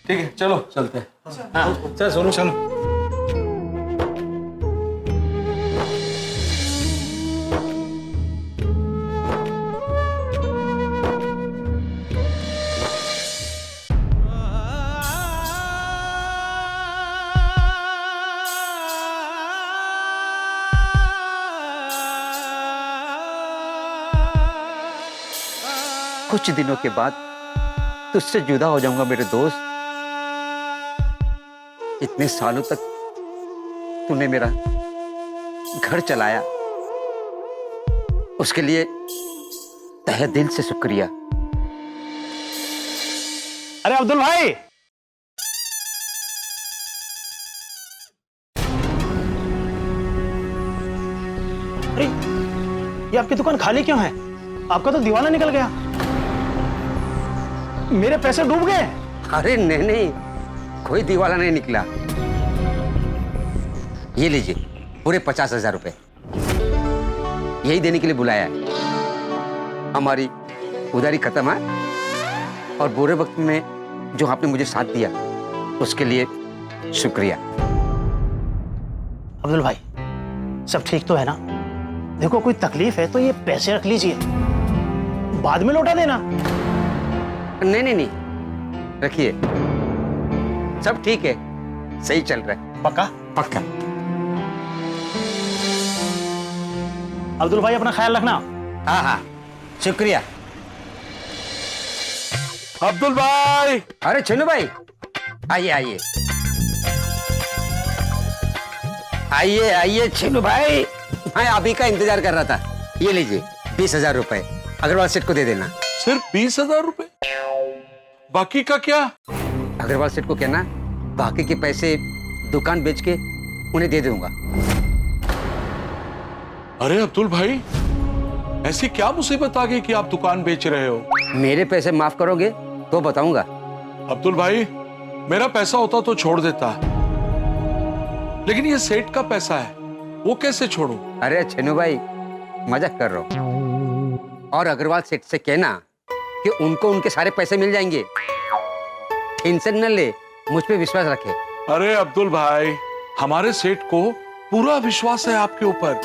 ठीक है, चलो चलते हैं। हाँ, चल सोनू, चल। कुछ दिनों के बाद तुझसे जुदा हो जाऊंगा मेरे दोस्त। इतने सालों तक तूने मेरा घर चलाया, उसके लिए तहे दिल से शुक्रिया। अरे अब्दुल भाई, अरे ये आपकी दुकान खाली क्यों है? आपका तो दीवाना निकल गया, मेरे पैसे डूब गए। अरे नहीं, कोई दीवाला नहीं निकला। ये लीजिए पूरे 50,000 रुपए, यही देने के लिए बुलाया है। हमारी उधारी खत्म है और बुरे वक्त में जो आपने मुझे साथ दिया उसके लिए शुक्रिया। अब्दुल भाई सब ठीक तो है ना? देखो कोई तकलीफ है तो ये पैसे रख लीजिए, बाद में लौटा देना। नहीं नहीं नहीं, रखिए, सब ठीक है, सही चल रहा है। पक्का? पक्का। अब्दुल भाई अपना ख्याल रखना। हाँ हाँ, शुक्रिया। अब्दुल भाई! अरे छिन्नू भाई, आइए आइए आइए आइए छिन्नू भाई, मैं अभी का इंतजार कर रहा था। ये लीजिए 20,000 रुपए, अग्रवाल सेठ को दे देना। सिर्फ 20,000 रुपए? बाकी का क्या? अग्रवाल सेठ को कहना बाकी के पैसे दुकान बेच के उन्हें दे दूंगा। अरे अब्दुल भाई, ऐसी क्या मुसीबत आ गई कि आप दुकान बेच रहे हो? मेरे पैसे माफ करोगे तो बताऊंगा। अब्दुल भाई, मेरा पैसा होता तो छोड़ देता, लेकिन ये सेठ का पैसा है, वो कैसे छोड़ूं? अरे छिन्नू भाई, मजाक कर रहा हूं। और अग्रवाल सेठ से कहना कि उनको उनके सारे पैसे मिल जाएंगे, टेंशन न ले, मुझ पे विश्वास रखे। अरे अब्दुल भाई, हमारे सेठ को पूरा विश्वास है आपके ऊपर।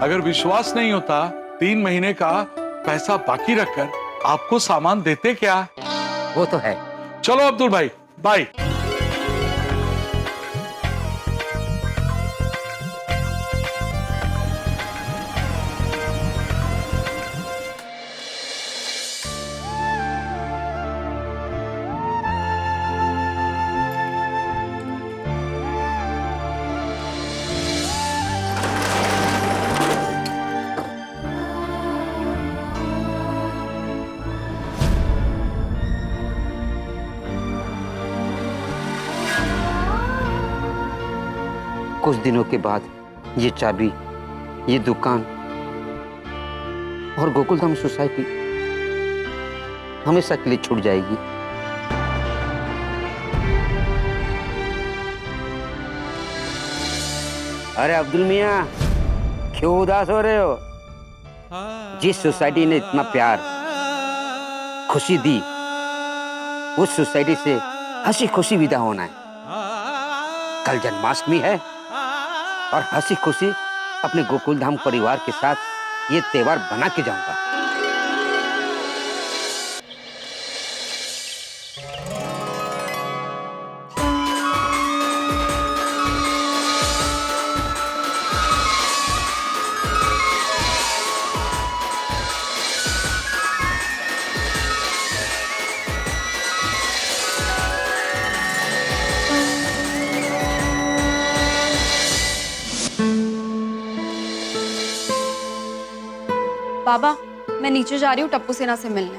अगर विश्वास नहीं होता 3 महीने का पैसा बाकी रखकर आपको सामान देते क्या? वो तो है। चलो अब्दुल भाई, बाय। कुछ दिनों के बाद ये चाबी, ये दुकान और गोकुलधाम सोसाइटी हमेशा के लिए छूट जाएगी। अरे अब्दुल मियाँ, क्यों उदास हो रहे हो? जिस सोसाइटी ने इतना प्यार, खुशी दी, उस सोसाइटी से हंसी खुशी विदा होना है। कल जन्माष्टमी है और हंसी खुशी अपने गोकुलधाम परिवार के साथ ये त्योहार बना के जाऊंगा। बाबा, मैं नीचे जा रही हूँ टप्पू सेना से मिलने।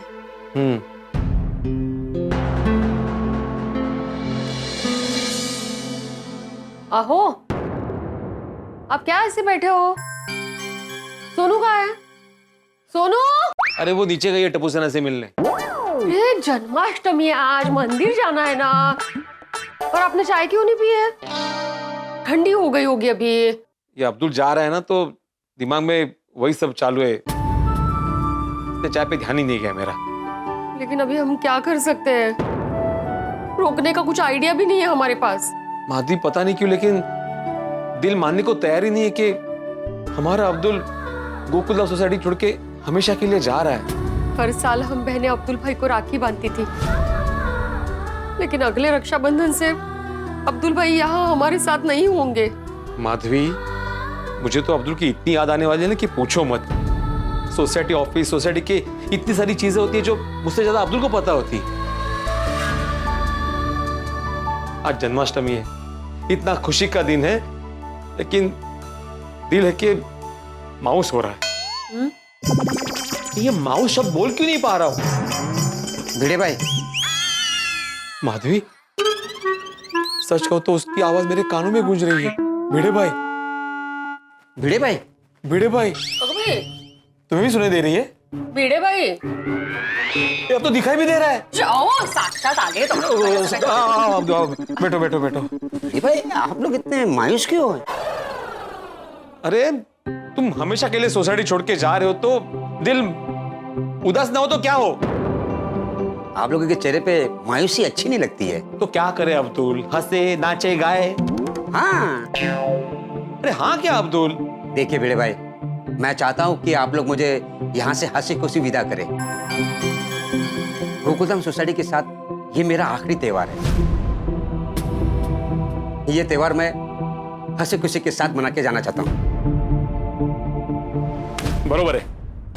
आहो, आप क्या ऐसे बैठे हो? सोनू कहाँ है? सोनू! अरे वो नीचे गई है टप्पू सेना से मिलने। ये जन्माष्टमी है, आज मंदिर जाना है ना। और आपने चाय क्यों नहीं पी है? ठंडी हो गई होगी अभी। ये अब्दुल जा रहा है ना, तो दिमाग में वही सब चालू है, चाय पे ध्यान ही नहीं गया मेरा। लेकिन अभी हम क्या कर सकते हैं? रोकने का कुछ आइडिया भी नहीं है हमारे पास। माधवी पता नहीं क्यों, लेकिन दिल मानने को तैयार ही नहीं है कि हमारा अब्दुल गोकुलधाम सोसाइटी छोड़ के हमेशा के लिए जा रहा है। हर साल हम बहनें अब्दुल भाई को राखी बांधती थी, लेकिन अगले रक्षाबंधन से अब्दुल भाई यहाँ हमारे साथ नहीं होंगे। माधवी, मुझे तो अब्दुल की इतनी याद आने वाली है ना कि पूछो मत। सोसाइटी ऑफिस, सोसाइटी के इतनी सारी चीजें होती है जो मुझसे ज्यादा अब्दुल को पता होती। आज जन्माष्टमी है, इतना खुशी का दिन है, लेकिन दिल है कि मायूस हो रहा है। ये मायूस शब्द बोल क्यों नहीं पा रहा हूं? भिड़े भाई। माधवी, सच कहो तो उसकी आवाज मेरे कानों में गूंज रही है। भिड़े भाई, भिड़े भाई, भिड़े भाई, तुम्हें भी सुनाई दे रही है? भिड़े भाई ये अब तो दिखाई भी दे रहा है। जाओ साक्षात आगे तो बैठो बैठो बैठो। ये भाई आप लोग इतने मायूस क्यों हैं? अरे तुम हमेशा के लिए सोसाइटी छोड़ के जा रहे हो तो दिल उदास ना हो तो क्या हो? आप लोगों के चेहरे पे मायूसी अच्छी नहीं लगती है। तो क्या करे अब्दुल, हंसे नाचे गाए? हाँ। अरे हाँ क्या अब्दुल? देखिए भिड़े भाई, मैं चाहता हूँ कि आप लोग मुझे यहाँ से हंसी खुशी विदा करें। गोकुलधाम सोसाइटी के साथ ये मेरा आखिरी त्योहार है। ये त्योहार मैं हंसी खुशी के साथ मना के जाना चाहता हूँ। बरोबर है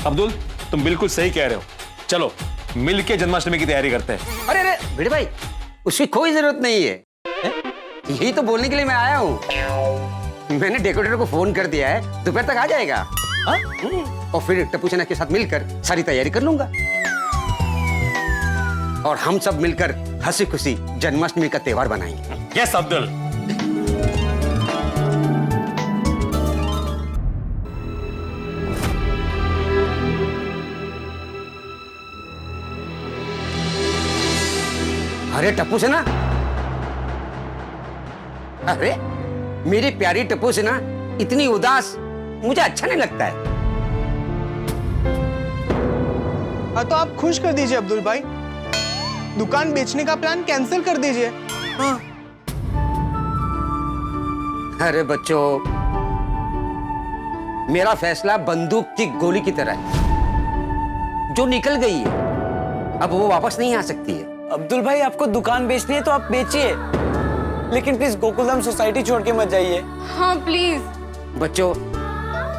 अब्दुल, तुम बिल्कुल सही कह रहे हो। चलो मिलके जन्माष्टमी की तैयारी करते हैं। अरे अरे भिड़े भाई, उसकी कोई जरूरत नहीं है। यही तो बोलने के लिए मैं आया हूँ। मैंने डेकोरेटर को फोन कर दिया है, दोपहर तक आ जाएगा। और फिर टप्पू सेना के साथ मिलकर सारी तैयारी कर लूंगा और हम सब मिलकर हंसी खुशी जन्माष्टमी का त्योहार बनाएंगे। यस अब्दुल। अरे टप्पू सेना, अरे मेरी प्यारी टप्पू सेना इतनी उदास मुझे अच्छा नहीं लगता है। हाँ तो आप खुश कर दीजिए अब्दुल भाई, दुकान बेचने का प्लान कैंसिल कर दीजिए। हाँ। अरे बच्चों, मेरा फैसला बंदूक की गोली की तरह है। जो निकल गई है अब वो वापस नहीं आ सकती है। अब्दुल भाई आपको दुकान बेचनी है तो आप बेचिए, लेकिन प्लीज गोकुलधाम सोसाइटी छोड़ के मत जाइए। हाँ प्लीज। बच्चों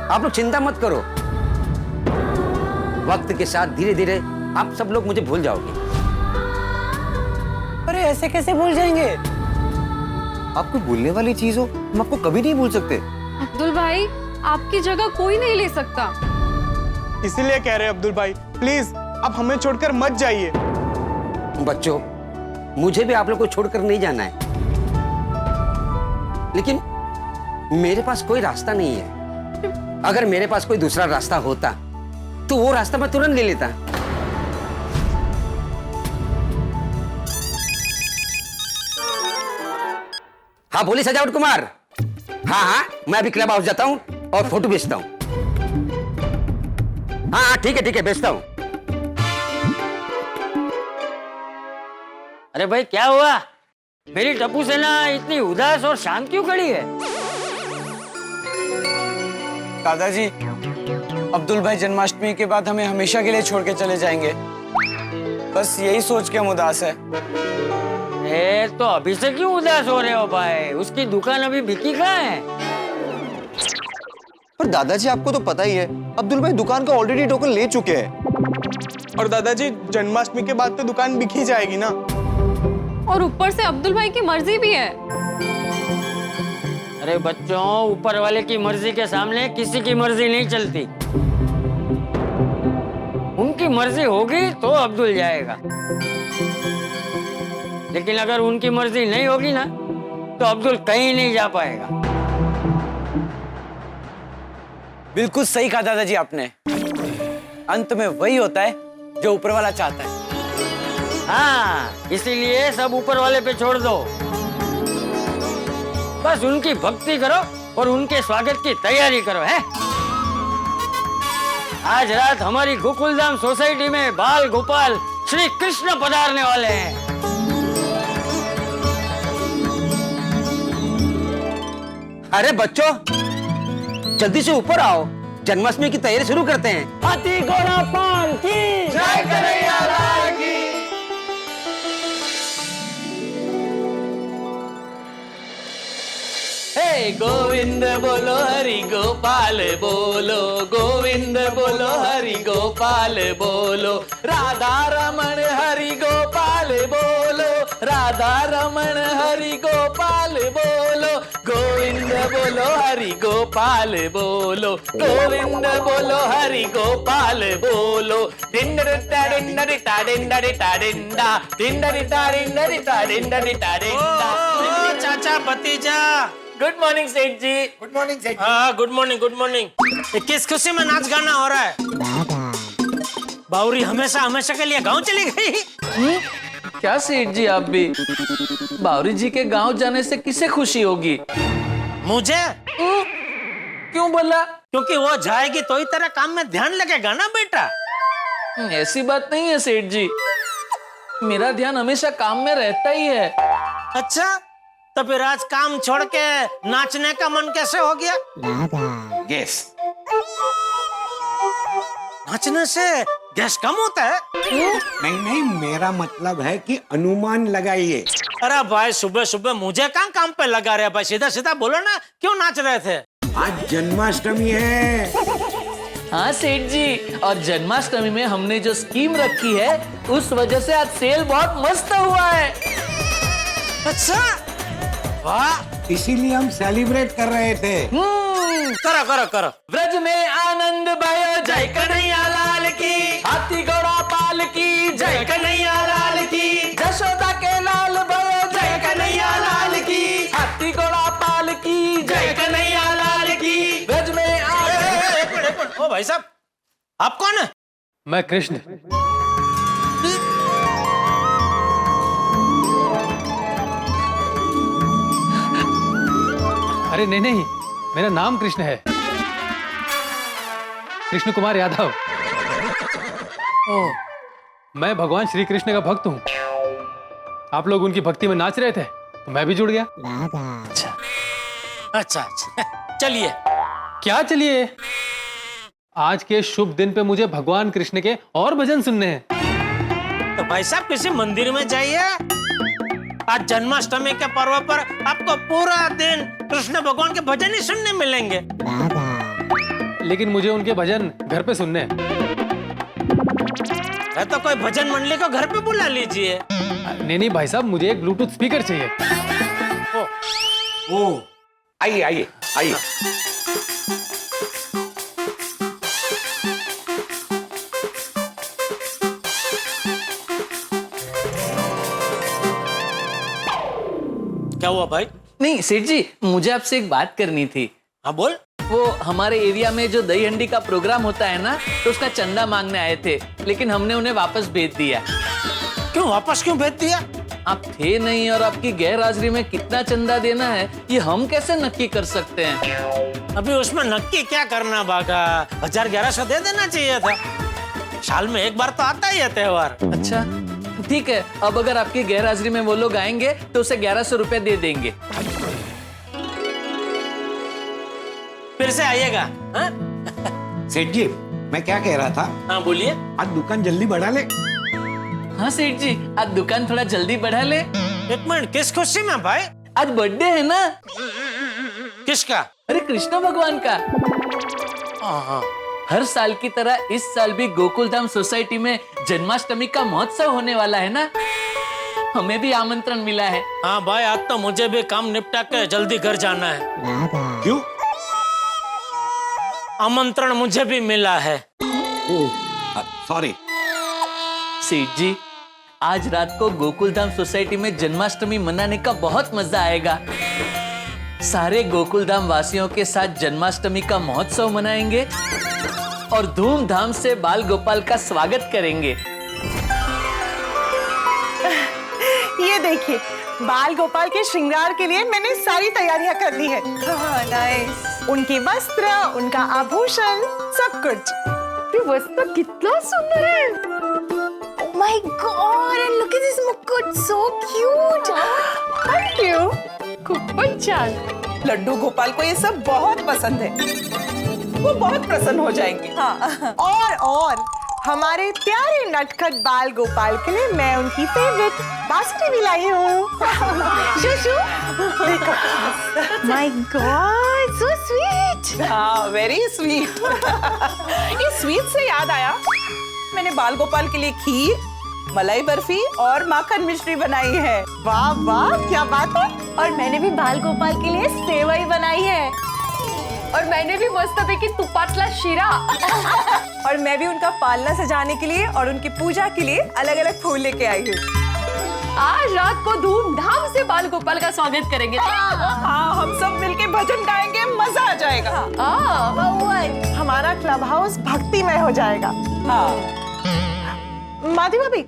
आप लोग चिंता मत करो, वक्त के साथ धीरे धीरे आप सब लोग मुझे भूल जाओगे। अरे ऐसे कैसे भूल जाएंगे? आपको भूलने वाली चीज हो हम आपको कभी नहीं भूल सकते। अब्दुल भाई आपकी जगह कोई नहीं ले सकता। इसीलिए कह रहे हैं अब्दुल भाई, प्लीज आप हमें छोड़कर मत जाइए। बच्चों मुझे भी आप लोग को छोड़कर नहीं जाना है, लेकिन मेरे पास कोई रास्ता नहीं है। अगर मेरे पास कोई दूसरा रास्ता होता तो वो रास्ता मैं तुरंत ले लेता। हाँ बोली सजावट कुमार। हाँ हाँ मैं अभी क्लब हाउस जाता हूँ और फोटो बेचता हूँ। हाँ ठीक है बेचता हूँ। अरे भाई क्या हुआ? मेरी टप्पू सेना इतनी उदास और शांत क्यों खड़ी है? दादाजी, अब्दुल भाई जन्माष्टमी के बाद हमें हमेशा के लिए छोड़ के चले जाएंगे, बस यही सोच के हम उदास है। तो अभी से क्यों उदास हो रहे हो भाई? उसकी दुकान अभी बिकी कहाँ है? पर दादाजी आपको तो पता ही है, अब्दुल भाई दुकान का ऑलरेडी टोकन ले चुके हैं। और दादाजी जन्माष्टमी के बाद तो दुकान बिक ही जाएगी ना। और ऊपर से अब्दुल भाई की मर्जी भी है। अरे बच्चों, ऊपर वाले की मर्जी के सामने किसी की मर्जी नहीं चलती। उनकी मर्जी होगी तो अब्दुल जाएगा, लेकिन अगर उनकी मर्जी नहीं होगी ना तो अब्दुल कहीं नहीं जा पाएगा। बिल्कुल सही कहा दादाजी आपने, अंत में वही होता है जो ऊपर वाला चाहता है। हाँ, इसीलिए सब ऊपर वाले पे छोड़ दो। बस उनकी भक्ति करो और उनके स्वागत की तैयारी करो। है आज रात हमारी गोकुलधाम सोसाइटी में बाल गोपाल श्री कृष्ण पधारने वाले हैं। अरे बच्चों जल्दी से ऊपर आओ, जन्माष्टमी की तैयारी शुरू करते हैं। हाथी घोड़ा पान की जय कन्हैया लाल की। हे गोविंद बोलो हरि गोपाल बोलो, गोविंद बोलो हरि गोपाल बोलो, राधा रमण हरि गोपाल बोलो, राधा रमण हरि गोपाल बोलो, गोविंद बोलो हरि गोपाल बोलो, गोविंद बोलो हरि गोपाल बोलो। डिंडरिटा डिंडरिटा डिंडरिटा डिंडा, डिंडरिटा डिंडरिटा डिंडरिटा डिंडा। चाचा भतीजा, गुड मॉर्निंग सेठ जी। गुड मॉर्निंग सेठ। हाँ गुड मॉर्निंग गुड मॉर्निंग। किस खुशी में नाच गाना हो रहा है? बावरी हमेशा हमेशा के लिए गांव चली गई। क्या सेठ जी आप भी, बावरी जी के गांव जाने से किसे खुशी होगी? मुझे। क्यों बोला? क्योंकि वो जाएगी तो ही तेरा काम में ध्यान लगेगा ना बेटा। ऐसी बात नहीं है सेठ जी, मेरा ध्यान हमेशा काम में रहता ही है। अच्छा, तो फिर आज काम छोड़ के नाचने का मन कैसे हो गया? गैस। नाचने से गैस कम होता है? नहीं नहीं, मेरा मतलब है कि अनुमान लगाइए। अरे भाई, सुबह सुबह मुझे कहाँ काम पे लगा रहे भाई, सीधा सीधा बोलो ना, क्यों नाच रहे थे? आज जन्माष्टमी है। हाँ सेठ जी, और जन्माष्टमी में हमने जो स्कीम रखी है उस वजह से आज सेल बहुत मस्त हुआ है। अच्छा, वाह, इसीलिए हम सेलिब्रेट कर रहे थे। करो करो करो। ब्रज में आनंद भयो, जय कन्हैया लाल की, हाथी घोड़ा पाल की, जय कन्हैया लाल की, यशोदा के लाल भयो, जय कन्हैया लाल की, हाथी घोड़ा पाल की, जय कन्हैया लाल की, ब्रज में एक मिनट, ओ भाई साहब, आप कौन है? मैं कृष्ण। अरे नहीं नहीं, मेरा नाम कृष्ण है, कृष्ण कुमार यादव। मैं भगवान श्री कृष्ण का भक्त हूँ। आप लोग उनकी भक्ति में नाच रहे थे तो मैं भी जुड़ गया। अच्छा अच्छा अच्छा, चलिए। क्या चलिए? आज के शुभ दिन पे मुझे भगवान कृष्ण के और भजन सुनने हैं। तो भाई साहब, किसी मंदिर में जाइए। आज जन्माष्टमी के पर्व पर आपको पूरा दिन कृष्ण भगवान के भजन ही सुनने मिलेंगे। लेकिन मुझे उनके भजन घर पे सुनने हैं। तो कोई भजन मंडली को घर पे बुला लीजिए। नहीं नहीं भाई साहब, मुझे एक ब्लूटूथ स्पीकर चाहिए। ओ, आइए आइए आइए। क्या हुआ भाई? नहीं सेठ जी, मुझे आपसे एक बात करनी थी। हाँ बोल। वो हमारे एरिया में जो दही हंडी का प्रोग्राम होता है ना, तो उसका चंदा मांगने आए थे, लेकिन हमने उन्हें वापस भेज दिया। क्यों वापस क्यों भेज दिया? आप थे नहीं और आपकी गैर हाजिरी में कितना चंदा देना है ये हम कैसे नक्की कर सकते हैं? अभी उसमें नक्की क्या करना बागा, 1000-1100 दे देना चाहिए था। साल में एक बार तो आता ही है त्योहार। अच्छा ठीक है, अब अगर आपकी गैर हाजिरी में वो लोग आएंगे तो उसे 1100 रुपए दे देंगे। फिर से आइएगा। सेठ जी, मैं क्या कह रहा था? हाँ बोलिए। आज दुकान जल्दी बढ़ा ले। हाँ सेठ जी, आज दुकान थोड़ा जल्दी बढ़ा ले। एक मिनट, किस खुशी में भाई? आज बर्थडे है ना। किसका? अरे कृष्ण भगवान का। हाँ, हर साल की तरह इस साल भी गोकुलधाम सोसाइटी में जन्माष्टमी का महोत्सव होने वाला है ना, हमें भी आमंत्रण मिला है। हाँ भाई, आज तो मुझे भी काम निपटा के जल्दी घर जाना है। क्यों? आमंत्रण मुझे भी मिला है। सॉरी सेठ जी, आज रात को गोकुलधाम सोसाइटी में जन्माष्टमी मनाने का बहुत मजा आएगा। सारे गोकुलधाम वासियों के साथ जन्माष्टमी का महोत्सव मनाएंगे और धूमधाम से बाल गोपाल का स्वागत करेंगे। ये देखिए, बाल गोपाल के श्रृंगार के लिए मैंने सारी तैयारियां कर ली है। नाइस। उनके वस्त्र, उनका आभूषण, सब कुछ। ये वस्त्र कितना सुंदर है। My God, and look at this मुकुट, so cute. Thank you. खूबच छान। लड्डू गोपाल को ये सब बहुत पसंद है, वो बहुत प्रसन्न हो जाएंगे। हाँ, और हमारे प्यारे नटखट बाल गोपाल के लिए मैं उनकी फेवरेट बांसुरी भी लाई हूँ। शूशू, My God, so sweet. हाँ, वेरी स्वीट। ये स्वीट से याद आया, मैंने बाल गोपाल के लिए खीर, मलाई बर्फी और माखन मिश्री बनाई है। वाह वाह, क्या बात है। और मैंने भी बाल गोपाल के लिए सेवई बनाई है। और मैंने भी मस्तपैकी तुपातला शीरा। और मैं भी उनका पालना सजाने के लिए और उनकी पूजा के लिए अलग अलग फूल लेके आई हूँ। आज रात को धूमधाम से बाल गोपाल का स्वागत करेंगे। हाँ, हम सब मिलके भजन गाएंगे, मजा आ जाएगा। हमारा क्लब हाउस भक्तिमय हो जाएगा। हाँ, माधवी भाभी,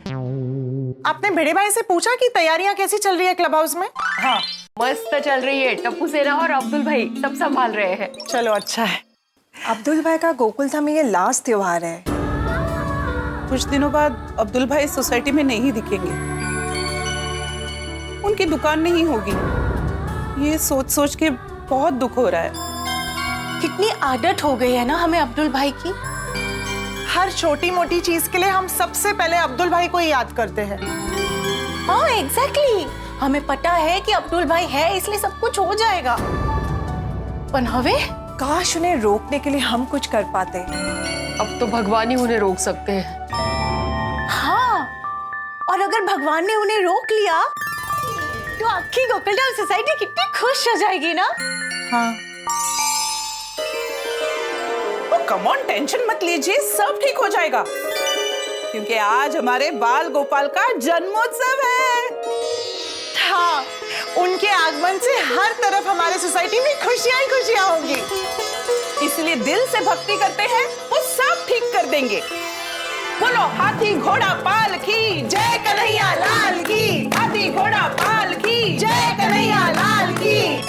आपने भिड़े भाई से पूछा कि तैयारियां कैसी चल रही है क्लब हाउस में? हाँ मस्त चल रही है। टप्पू सेना और अब्दुल भाई सब संभाल रहे हैं। चलो अच्छा है। अब्दुल भाई का गोकुल धाम में ये लास्ट त्योहार है। कुछ दिनों बाद अब्दुल भाई सोसाइटी में नहीं दिखेंगे, उनकी दुकान नहीं होगी। ये सोच सोच के बहुत दुख हो रहा है। कितनी आदत हो गई है ना हमें अब्दुल भाई की। हर छोटी मोटी चीज के लिए हम सबसे पहले अब्दुल भाई को ही याद करते हैं। हाँ एग्जैक्टली, हमें पता है कि अब्दुल भाई है इसलिए सब कुछ हो जाएगा। पर हवे काश उन्हें रोकने के लिए हम कुछ कर पाते। अब तो भगवान ही उन्हें रोक सकते हैं। हाँ, और अगर भगवान ने उन्हें रोक लिया तो आपकी गोकुलधाम सोसाइटी कितनी खुश हो जाएगी ना। हाँ। तो कम ऑन, टेंशन मत लीजिए, सब ठीक हो जाएगा। क्योंकि आज हमारे बाल गोपाल का जन्मोत्सव है। हाँ, उनके आगमन से हर तरफ हमारे सोसाइटी में खुशियां ही खुशियां होंगी। इसलिए दिल से भक्ति करते हैं, वो सब ठीक कर देंगे। बोलो हाथी घोड़ा पाल की जय, कन्हैया लाल की। हाथी घोड़ा पाल की जय, कन्हैया लाल की।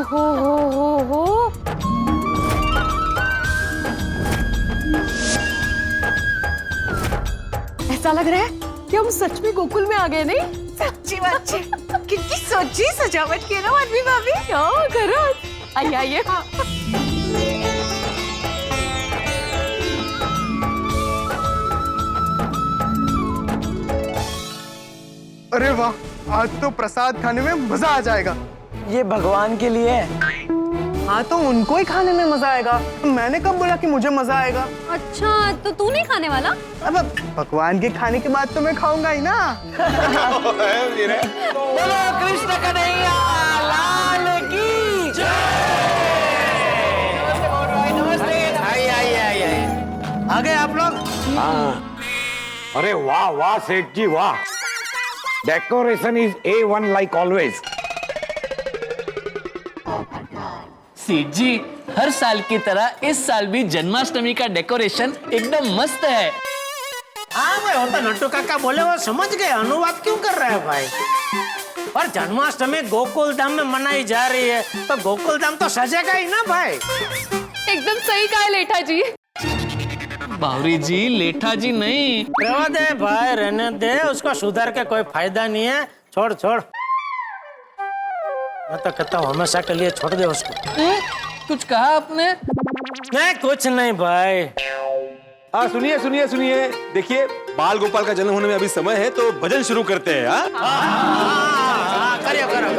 हो। ऐसा लग रहा है कि हम सच में गोकुल में आ गए। नहीं सच्ची बात है। कितनी सोची सजावट की है ना माधवी भाभी। हाँ करो, आइए आइए। अरे वाह, आज तो प्रसाद खाने में मजा आ जाएगा। ये भगवान के लिए है। हाँ तो उनको ही खाने में मजा आएगा। मैंने कब बोला कि मुझे मजा आएगा? अच्छा तो तू नहीं खाने वाला? अब भगवान के खाने के बाद तो मैं खाऊंगा ही ना। बोलो कृष्ण कन्हैया लाल की जय। नमस्ते। आइए। आ गए आप लोग? हाँ। अरे वाह वाह सेठ जी वाह, decoration is A1 like always। सेठ जी, हर साल की तरह इस साल भी जन्माष्टमी का डेकोरेशन एकदम मस्त है। हाँ भाई, वो तो नट्टू काका बोले वो समझ गए, अनुवाद क्यों कर रहे हैं भाई। और जन्माष्टमी गोकुल धाम में मनाई जा रही है तो गोकुल धाम तो सजेगा ही ना भाई। एकदम सही कहा लेठा जी। बावरी जी, लेठा जी नहीं। रहने दे भाई, रहने दे, उसको सुधार के कोई फायदा नहीं है। छोड़। मैं तो कहता हूँ हमेशा के लिए छोड़ दे उसको। कुछ कहा आपने? नहीं कुछ नहीं भाई। हाँ सुनिए, देखिए बाल गोपाल का जन्म होने में अभी समय है तो भजन शुरू करते हैं। करो।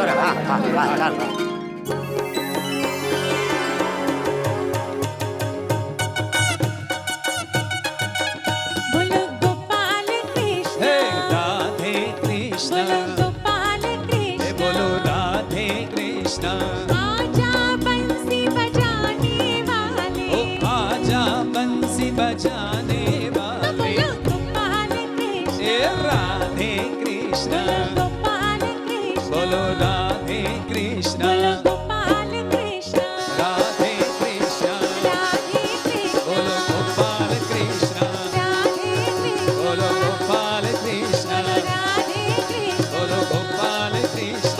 बजाने वाले राधे कृष्ण, बोलो राधे कृष्ण, राधे कृष्ण, बोलो गोपाल कृष्ण, बोलो गोपाल कृष्ण, बोलो गोपाल कृष्ण,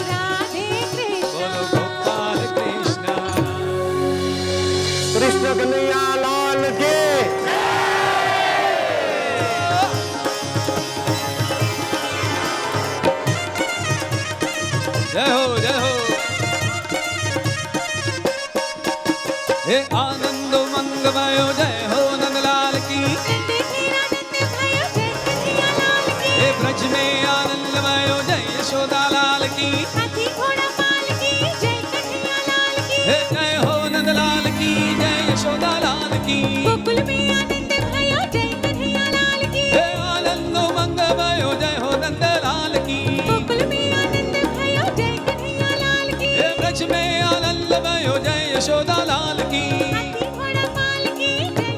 राधे कृष्ण, बोलो गोपाल कृष्ण। कृष्ण कन्हैया लाल के। जय हो हे आनंद मंगमय जय हो नंदलाल की। हे ब्रज में आनंदमय जय यशोदा लाल की। हे जय हो नंदलाल की, जय यशोदा लाल की। गोकुल में आनंद भयो जय कन्हैया लाल की। हे आनंद मंगमय जय हो नंदलाल की। गोकुल में आनंद भयो जय कन्हैया लाल की। हे ब्रज में आनंद भयो जय यशोदा लाल की। हाथी घोड़ा पाल की जय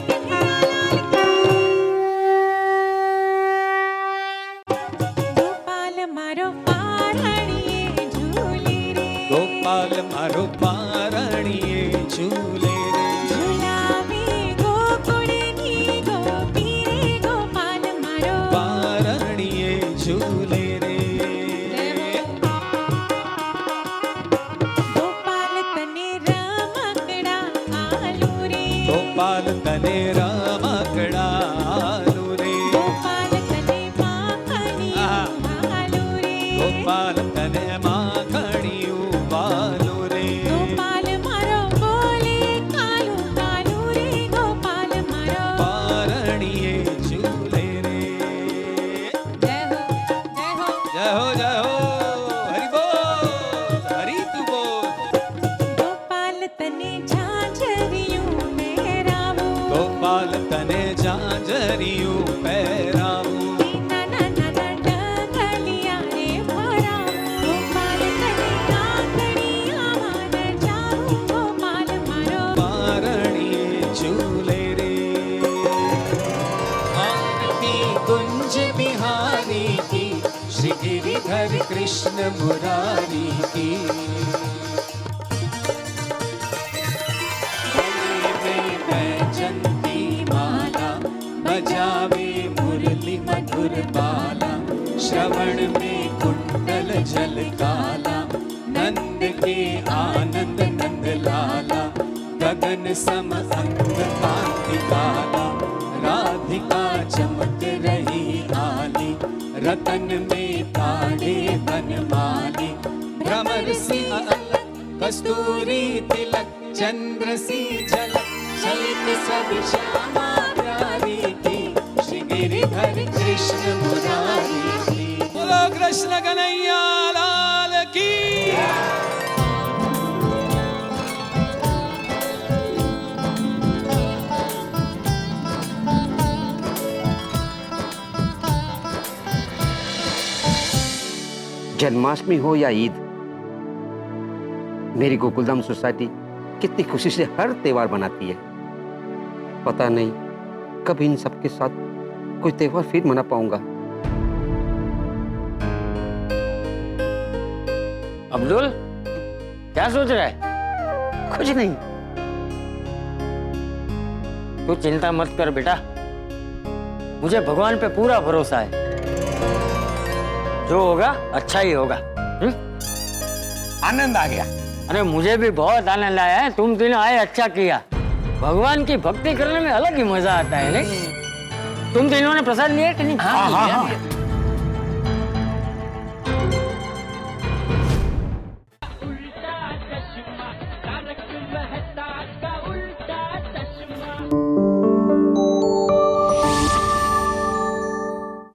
माकड़ालू रे गोपाल तने माखणी उबालू रे गोपाल मारो बोले कालू कालू रे गोपाल मारो पारणिये झूले रे जय हो जय हो जय हो जय हो हरि बोल हरि तू बोल गोपाल तने झांझरियों मेरावो गोपाल तने झांझरियों पैरावो गिरिधर कृष्ण मुरारी की गले में बैजंती माला बजावे मुरली मधुर बाला श्रवण में कुंडल जल काला नंद के आनंद नंद लाला गगन सम अंग कांति काला राधिका चमक रही आली रतन में ताड़े बनमाली भ्रमर सी अलक कस्तूरी तिलक चंद्र सी झलक चलित सब श्यामा प्यारी की श्री गिरिधर कृष्ण मुरारी की बोलो कृष्ण कन्हैया लाल की जन्माष्टमी हो या ईद, मेरी गोकुलधाम सोसाइटी कितनी खुशी से हर त्योहार मनाती है। पता नहीं कब इन सबके साथ कोई त्योहार फिर मना पाऊंगा। अब्दुल, क्या सोच रहा है? कुछ नहीं। तू चिंता मत कर बेटा, मुझे भगवान पे पूरा भरोसा है। जो होगा अच्छा ही होगा। आनंद आ गया। अरे मुझे भी बहुत आनंद आया है। तुम तीनों आए, अच्छा किया। भगवान की भक्ति करने में अलग ही मजा आता है, नहीं? तुम तीनों ने प्रसाद लिया कि नहीं? हाँ, हाँ, हाँ।